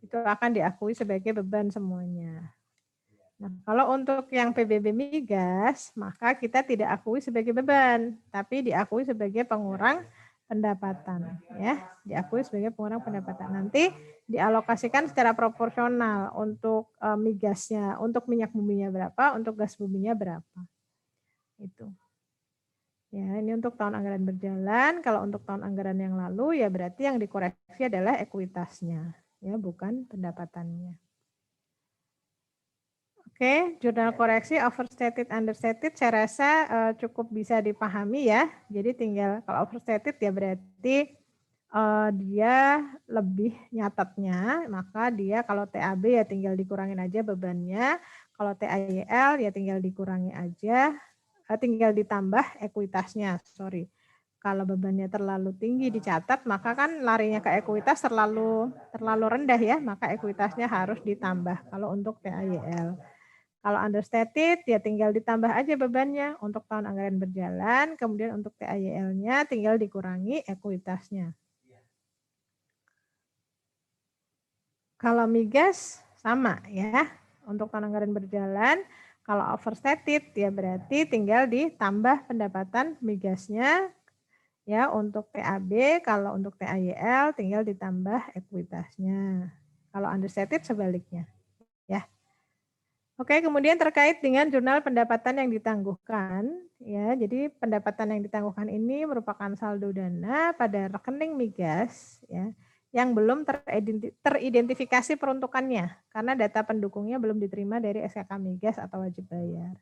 Itu akan diakui sebagai beban semuanya. Nah, kalau untuk yang PBB migas, maka kita tidak akui sebagai beban, tapi diakui sebagai pengurang pendapatan ya, diakui sebagai pengurang pendapatan. Nanti dialokasikan secara proporsional untuk migasnya, untuk minyak buminya berapa, untuk gas buminya berapa. Itu. Ya, ini untuk tahun anggaran berjalan. Kalau untuk tahun anggaran yang lalu ya berarti yang dikoreksi adalah ekuitasnya, ya, bukan pendapatannya. Oke, jurnal koreksi overstated understated saya rasa cukup bisa dipahami ya. Jadi tinggal kalau overstated ya berarti dia lebih nyatetnya, maka dia kalau TAB ya tinggal dikurangin aja bebannya, kalau TAYL ya tinggal dikurangi aja, tinggal ditambah ekuitasnya, Kalau bebannya terlalu tinggi dicatat, maka kan larinya ke ekuitas terlalu rendah ya, maka ekuitasnya harus ditambah kalau untuk TAYL. Kalau understated ya tinggal ditambah aja bebannya untuk tahun anggaran berjalan, kemudian untuk TAYL-nya tinggal dikurangi ekuitasnya. Kalau migas sama ya, untuk tahun anggaran berjalan, kalau overstated ya berarti tinggal ditambah pendapatan migasnya ya untuk TAB, kalau untuk TAYL tinggal ditambah ekuitasnya. Kalau understated sebaliknya ya. Oke, kemudian terkait dengan jurnal pendapatan yang ditangguhkan, ya, jadi pendapatan yang ditangguhkan ini merupakan saldo dana pada rekening migas, ya, yang belum teridentifikasi peruntukannya, karena data pendukungnya belum diterima dari SKK migas atau wajib bayar.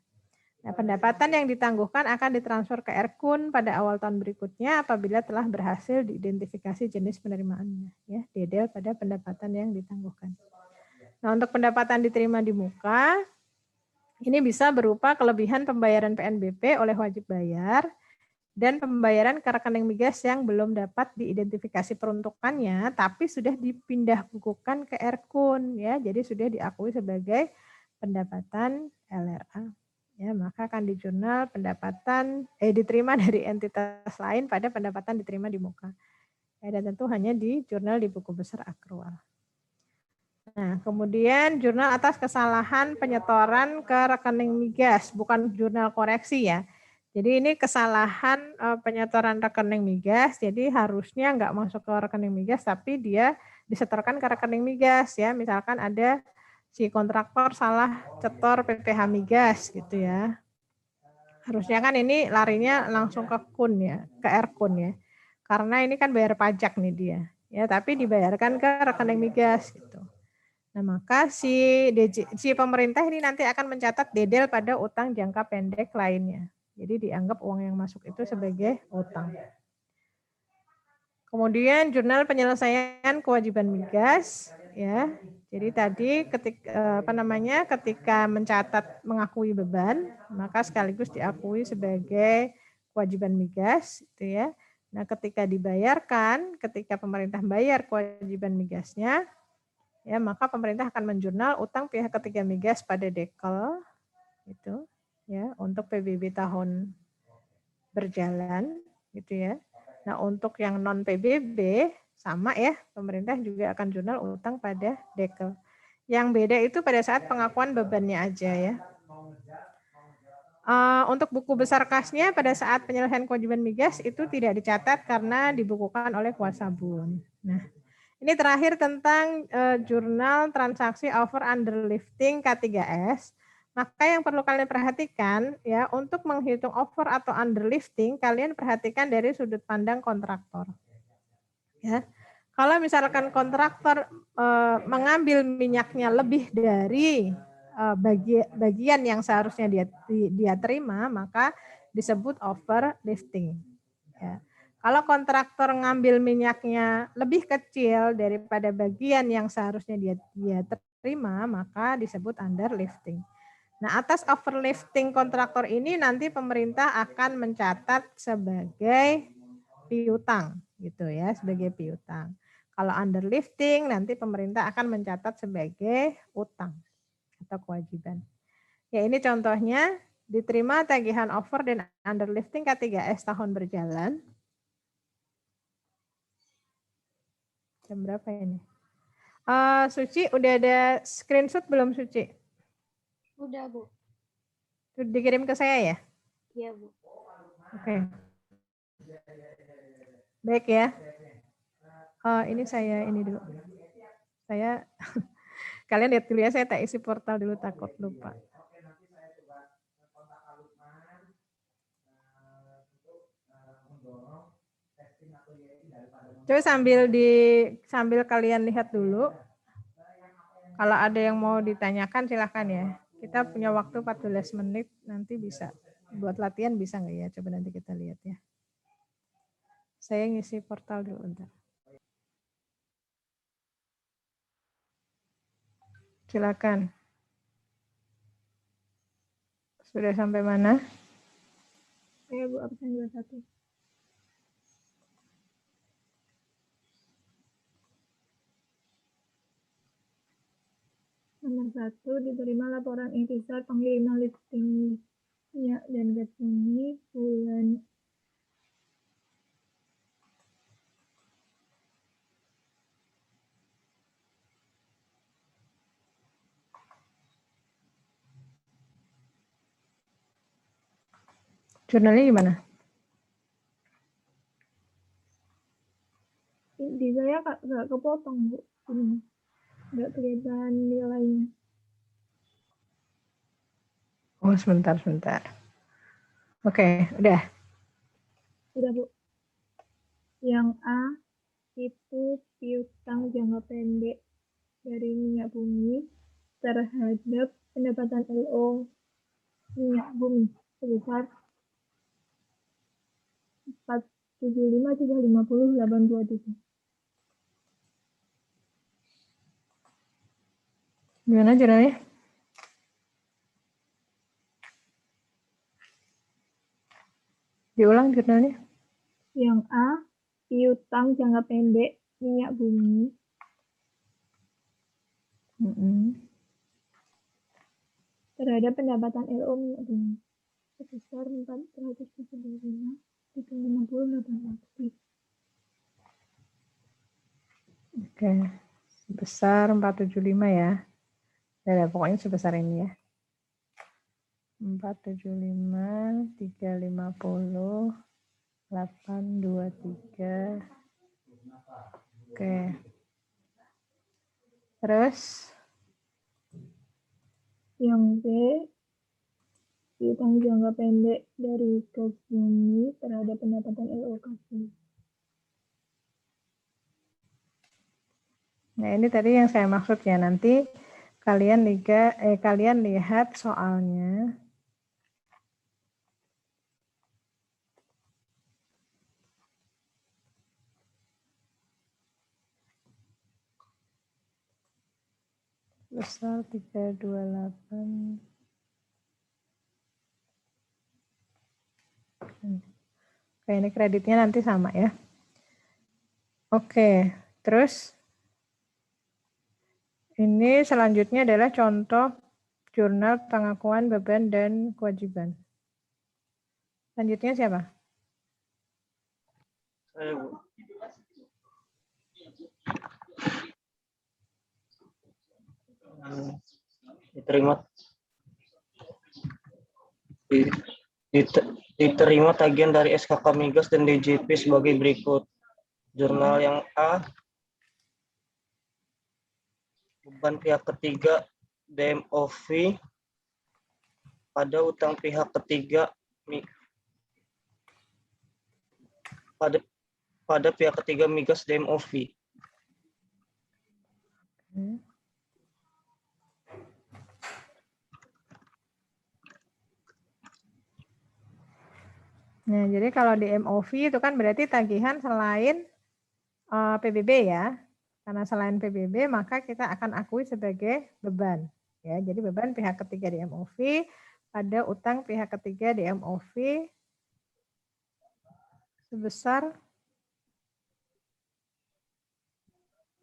Nah, pendapatan yang ditangguhkan akan ditransfer ke Erkun pada awal tahun berikutnya apabila telah berhasil diidentifikasi jenis penerimaannya, ya, dedel pada pendapatan yang ditangguhkan. Nah, untuk pendapatan diterima di muka, ini bisa berupa kelebihan pembayaran PNBP oleh wajib bayar dan pembayaran ke rekening migas yang belum dapat diidentifikasi peruntukannya, tapi sudah dipindah bukukan ke Erkun, ya, jadi sudah diakui sebagai pendapatan LRA. Ya, maka akan di jurnal pendapatan diterima dari entitas lain pada pendapatan diterima di muka. dan tentu hanya di jurnal di buku besar akrual. Nah, kemudian jurnal atas kesalahan penyetoran ke rekening migas, bukan jurnal koreksi ya. Jadi ini kesalahan penyetoran rekening migas, jadi harusnya nggak masuk ke rekening migas, tapi dia disetorkan ke rekening migas ya. Misalkan ada si kontraktor salah cetor PPh migas gitu ya. Harusnya kan ini larinya langsung ke kun ya, ke R-kun ya. Karena ini kan bayar pajak nih dia. Ya, tapi dibayarkan ke rekening migas gitu. Nah, maka si pemerintah ini nanti akan mencatat dedel pada utang jangka pendek lainnya. Jadi dianggap uang yang masuk itu sebagai utang. Kemudian jurnal penyelesaian kewajiban migas ya. Jadi tadi ketika mencatat mengakui beban, maka sekaligus diakui sebagai kewajiban migas gitu ya. Nah, ketika dibayarkan, ketika pemerintah bayar kewajiban migasnya, ya maka pemerintah akan menjurnal utang pihak ketiga migas pada dekel itu ya untuk PBB tahun berjalan gitu ya. Nah, untuk yang non PBB sama ya, pemerintah juga akan jurnal utang pada dekel. Yang beda itu pada saat pengakuan bebannya aja ya. Untuk buku besar kasnya pada saat penyelesaian kewajiban migas itu tidak dicatat karena dibukukan oleh kuasabun. Nah, ini terakhir tentang jurnal transaksi over underlifting K3S. Maka yang perlu kalian perhatikan ya untuk menghitung over atau underlifting, kalian perhatikan dari sudut pandang kontraktor. Ya. Kalau misalkan kontraktor mengambil minyaknya lebih dari bagian yang seharusnya dia terima, maka disebut overlifting. Ya. Kalau kontraktor ngambil minyaknya lebih kecil daripada bagian yang seharusnya dia terima, maka disebut underlifting. Nah, atas overlifting kontraktor ini nanti pemerintah akan mencatat sebagai piutang gitu ya, sebagai piutang. Kalau underlifting nanti pemerintah akan mencatat sebagai utang atau kewajiban. Ya, ini contohnya diterima tagihan over dan underlifting K3S tahun berjalan. Jam berapa ini? Suci, udah ada screenshot belum Suci? Udah, Bu. Dikirim ke saya ya? Iya, Bu. Oke. Baik ya. Ini saya ini dulu. Saya kalian lihat dulu ya, saya tak isi portal dulu takut lupa. Coba sambil kalian lihat dulu. Kalau ada yang mau ditanyakan silahkan ya. Kita punya waktu 14 menit, nanti bisa buat latihan bisa nggak ya? Coba nanti kita lihat ya. Saya ngisi portal dulu bentar. Silakan. Sudah sampai mana? Saya Bu absen 21. Nomor 1, diterima laporan intisar pengiriman lifting minyak dan gas bumi bulan Jurnalnya gimana? di saya nggak kepotong, Bu. Ini nggak kelihatan nilainya. Oh, sebentar. Oke, udah. Udah, Bu. Yang A itu piutang jangka pendek dari minyak bumi terhadap pendapatan LO minyak bumi sebesar 475,350,823. Gimana jurnalnya? Diulang jurnalnya. Yang A, piutang jangka pendek minyak bumi terhadap pendapatan LO minyak bumi sebesar 475,350,823. Oke, sebesar 475 ya. Ya, pokoknya sebesar ini ya. 475, 350, 823. Oke. Terus Yang B, piutang jangka pendek dari gas bumi terhadap pendapatan alokasi. nah ini tadi yang saya maksud ya, nanti kalian lihat soalnya. Besar 328. Oke, ini kreditnya nanti sama ya. Oke, terus ini selanjutnya adalah contoh jurnal pengakuan beban dan kewajiban. Selanjutnya siapa? Saya, Bu. Diterima tagihan dari SKK Migas dan DJP sebagai berikut. Jurnal yang A, beban pihak ketiga DMOV pada utang pihak ketiga pada pihak ketiga Migas DMOV. Nah, jadi kalau di MOV itu kan berarti tagihan selain PBB ya. Karena selain PBB maka kita akan akui sebagai beban. Ya, jadi beban pihak ketiga di MOV pada utang pihak ketiga di MOV sebesar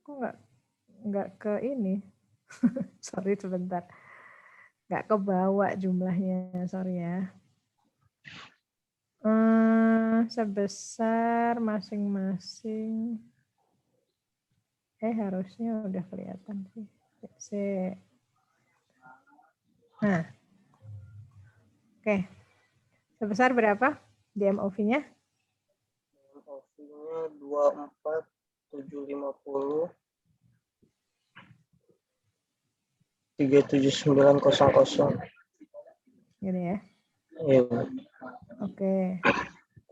kok nggak ke ini. Sorry sebentar. Nggak kebawa jumlahnya, sorry ya. Sebesar masing-masing harusnya udah kelihatan sih. Nah, oke. Sebesar berapa DMOV-nya? DMOV-nya 24750 37900. Gini ya. Iya. Oke.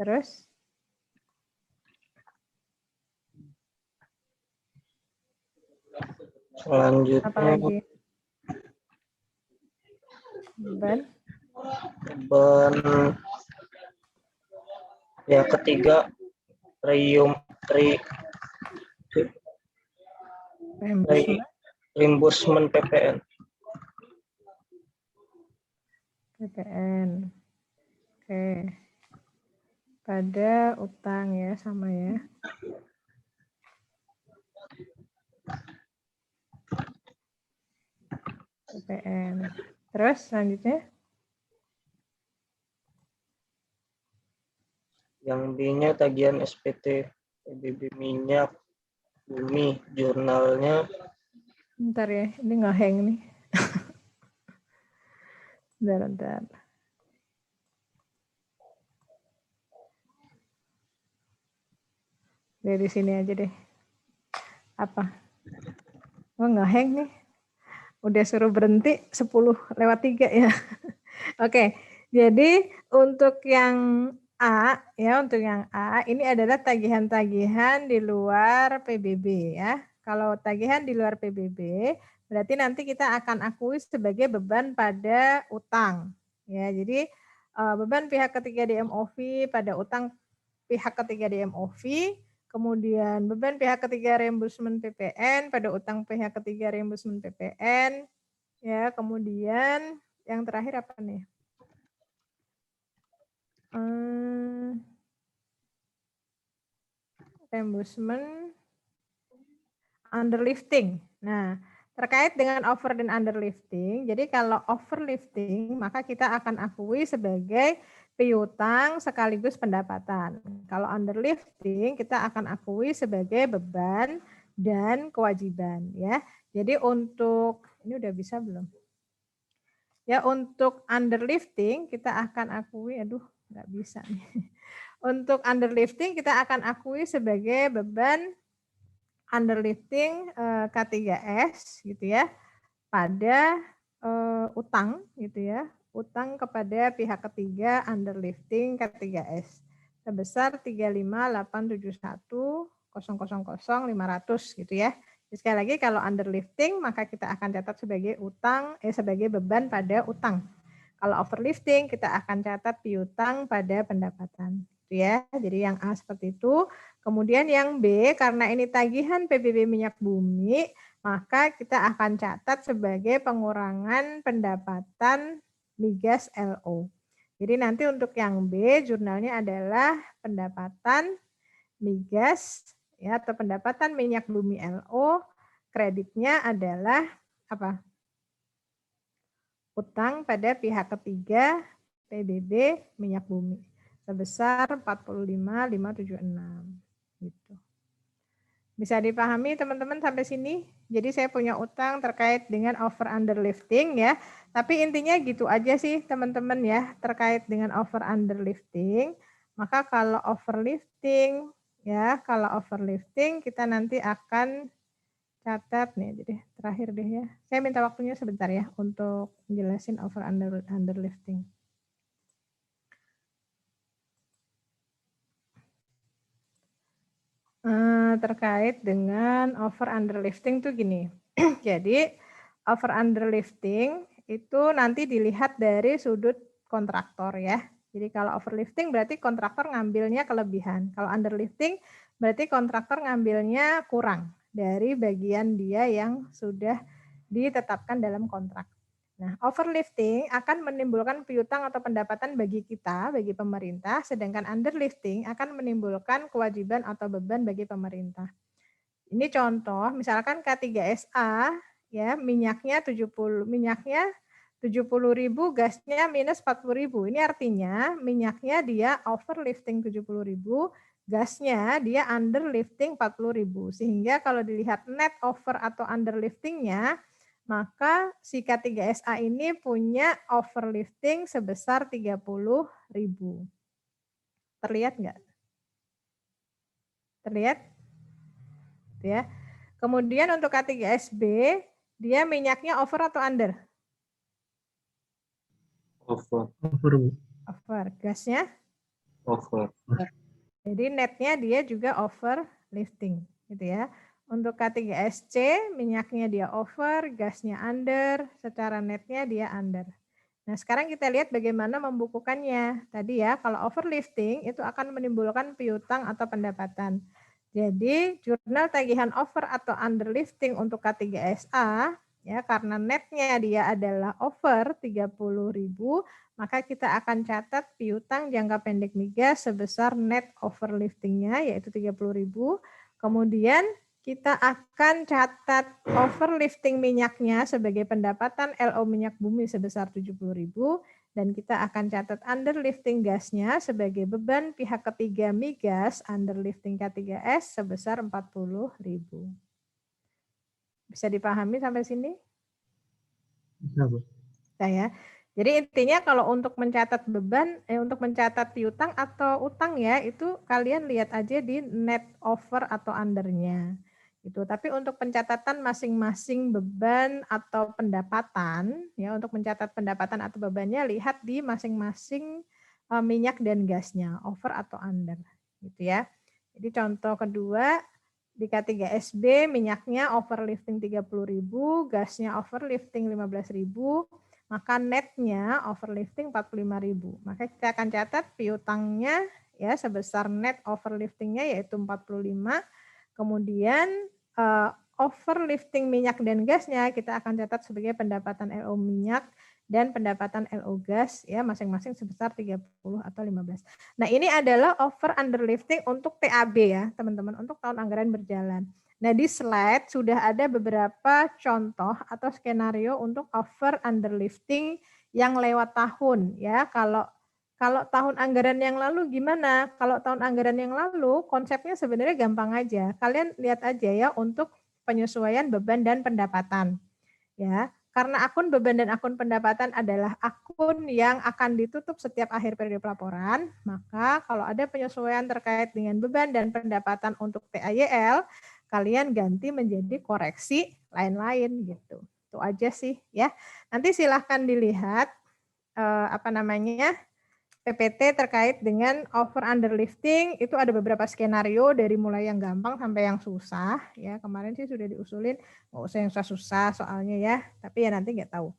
Terus? Selanjutnya apa lagi? Beban yang ketiga reimbursement PPN. Oke. Pada utang ya, sama ya. PPN. Terus selanjutnya? Yang B-nya tagihan SPT PBB minyak bumi, jurnalnya. Bentar ya, ini nge-hang nih. Bentar. Dari sini aja deh. Apa? Oh, nge-hang nih. Udah suruh berhenti 10:03 ya. Oke, jadi untuk yang A, ya untuk yang A, ini adalah tagihan-tagihan di luar PBB ya. Kalau tagihan di luar PBB, berarti nanti kita akan akui sebagai beban pada utang. Ya, jadi beban pihak ketiga di MOV pada utang pihak ketiga di MOV, kemudian beban pihak ketiga reimbursement PPN pada utang pihak ketiga reimbursement PPN, ya kemudian yang terakhir apa nih? Reimbursement underlifting. Nah, terkait dengan over dan underlifting, jadi kalau overlifting maka kita akan akui sebagai piutang sekaligus pendapatan. Kalau underlifting kita akan akui sebagai beban dan kewajiban ya. Jadi untuk ini udah bisa belum? Ya, untuk underlifting kita akan akui, aduh nggak bisa nih. Untuk underlifting kita akan akui sebagai beban underlifting K3S gitu ya pada utang gitu ya, utang kepada pihak ketiga underlifting K3S sebesar 35871.000.500 gitu ya. Jadi sekali lagi kalau underlifting maka kita akan catat sebagai utang sebagai beban pada utang. Kalau overlifting kita akan catat piutang pada pendapatan. Gitu ya. Jadi yang A seperti itu. Kemudian yang B karena ini tagihan PBB minyak bumi, maka kita akan catat sebagai pengurangan pendapatan migas LO. Jadi nanti untuk yang B jurnalnya adalah pendapatan migas ya atau pendapatan minyak bumi LO, kreditnya adalah apa? Utang pada pihak ketiga PBB minyak bumi sebesar 45.576 gitu. Bisa dipahami teman-teman sampai sini? Jadi saya punya utang terkait dengan over underlifting ya. Tapi intinya gitu aja sih teman-teman ya terkait dengan over underlifting. Maka kalau overlifting ya, kalau overlifting kita nanti akan catat nih. Jadi terakhir deh ya. Saya minta waktunya sebentar ya untuk menjelasin over underlifting. Terkait dengan over underlifting tuh gini. Jadi over underlifting itu nanti dilihat dari sudut kontraktor ya. Jadi kalau overlifting berarti kontraktor ngambilnya kelebihan. Kalau underlifting berarti kontraktor ngambilnya kurang dari bagian dia yang sudah ditetapkan dalam kontrak. Nah, overlifting akan menimbulkan piutang atau pendapatan bagi kita, bagi pemerintah, sedangkan underlifting akan menimbulkan kewajiban atau beban bagi pemerintah. Ini contoh, misalkan K3SA, ya minyaknya 70.000, gasnya minus 40.000. Ini artinya minyaknya dia overlifting 70.000, gasnya dia underlifting 40.000. Sehingga kalau dilihat net over atau underliftingnya, maka si K3SA ini punya overlifting sebesar 30.000. Terlihat nggak? Terlihat? Ya. Kemudian untuk K3SB, dia minyaknya over atau under? Over. Over. Gasnya? Over. Jadi netnya dia juga overlifting, gitu ya. Untuk K3SC, minyaknya dia over, gasnya under, secara netnya dia under. Nah, sekarang kita lihat bagaimana membukukannya. Tadi ya, kalau overlifting itu akan menimbulkan piutang atau pendapatan. Jadi, jurnal tagihan over atau underlifting untuk K3SA, ya karena netnya dia adalah over 30.000, maka kita akan catat piutang jangka pendek migas sebesar net overliftingnya yaitu 30.000. Kemudian kita akan catat overlifting minyaknya sebagai pendapatan LO minyak bumi sebesar 70.000 dan kita akan catat underlifting gasnya sebagai beban pihak ketiga migas underlifting K3S sebesar 40.000. Bisa dipahami sampai sini? Bisa, Bu. Ya. Jadi intinya kalau untuk mencatat beban, untuk mencatat piutang atau utang ya, itu kalian lihat aja di net over atau undernya. Gitu. Tapi untuk pencatatan masing-masing beban atau pendapatan, ya untuk mencatat pendapatan atau bebannya, lihat di masing-masing minyak dan gasnya, over atau under. Gitu ya. Jadi contoh kedua, di K3SB minyaknya overlifting 30.000, gasnya overlifting 15.000, maka netnya overlifting 45.000. Maka kita akan catat piutangnya ya sebesar net overliftingnya yaitu 45. Kemudian overlifting minyak dan gasnya kita akan catat sebagai pendapatan LO minyak dan pendapatan LO gas ya masing-masing sebesar 30 atau 15. Nah, ini adalah over underlifting untuk TAB ya, teman-teman, untuk tahun anggaran berjalan. Nah, di slide sudah ada beberapa contoh atau skenario untuk over underlifting yang lewat tahun ya. Kalau Kalau tahun anggaran yang lalu gimana? Kalau tahun anggaran yang lalu konsepnya sebenarnya gampang aja. Kalian lihat aja ya untuk penyesuaian beban dan pendapatan. Ya, karena akun beban dan akun pendapatan adalah akun yang akan ditutup setiap akhir periode pelaporan, maka kalau ada penyesuaian terkait dengan beban dan pendapatan untuk TAYL, kalian ganti menjadi koreksi lain-lain gitu. Itu aja sih ya. Nanti silahkan dilihat PPT terkait dengan over underlifting. Itu ada beberapa skenario dari mulai yang gampang sampai yang susah ya. Kemarin sih sudah diusulin nggak usah yang susah soalnya ya, tapi ya nanti nggak tahu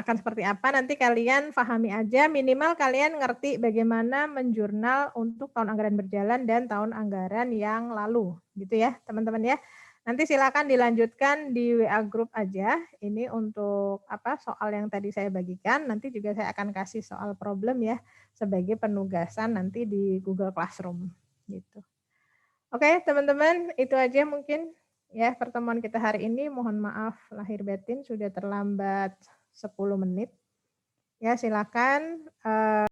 akan seperti apa. Nanti kalian pahami aja, minimal kalian ngerti bagaimana menjurnal untuk tahun anggaran berjalan dan tahun anggaran yang lalu gitu ya teman-teman ya. Nanti silakan dilanjutkan di WA group aja. Ini untuk soal yang tadi saya bagikan. Nanti juga saya akan kasih soal problem ya sebagai penugasan nanti di Google Classroom gitu. Oke, teman-teman, itu aja mungkin ya pertemuan kita hari ini. Mohon maaf lahir batin sudah terlambat 10 menit. Ya, silakan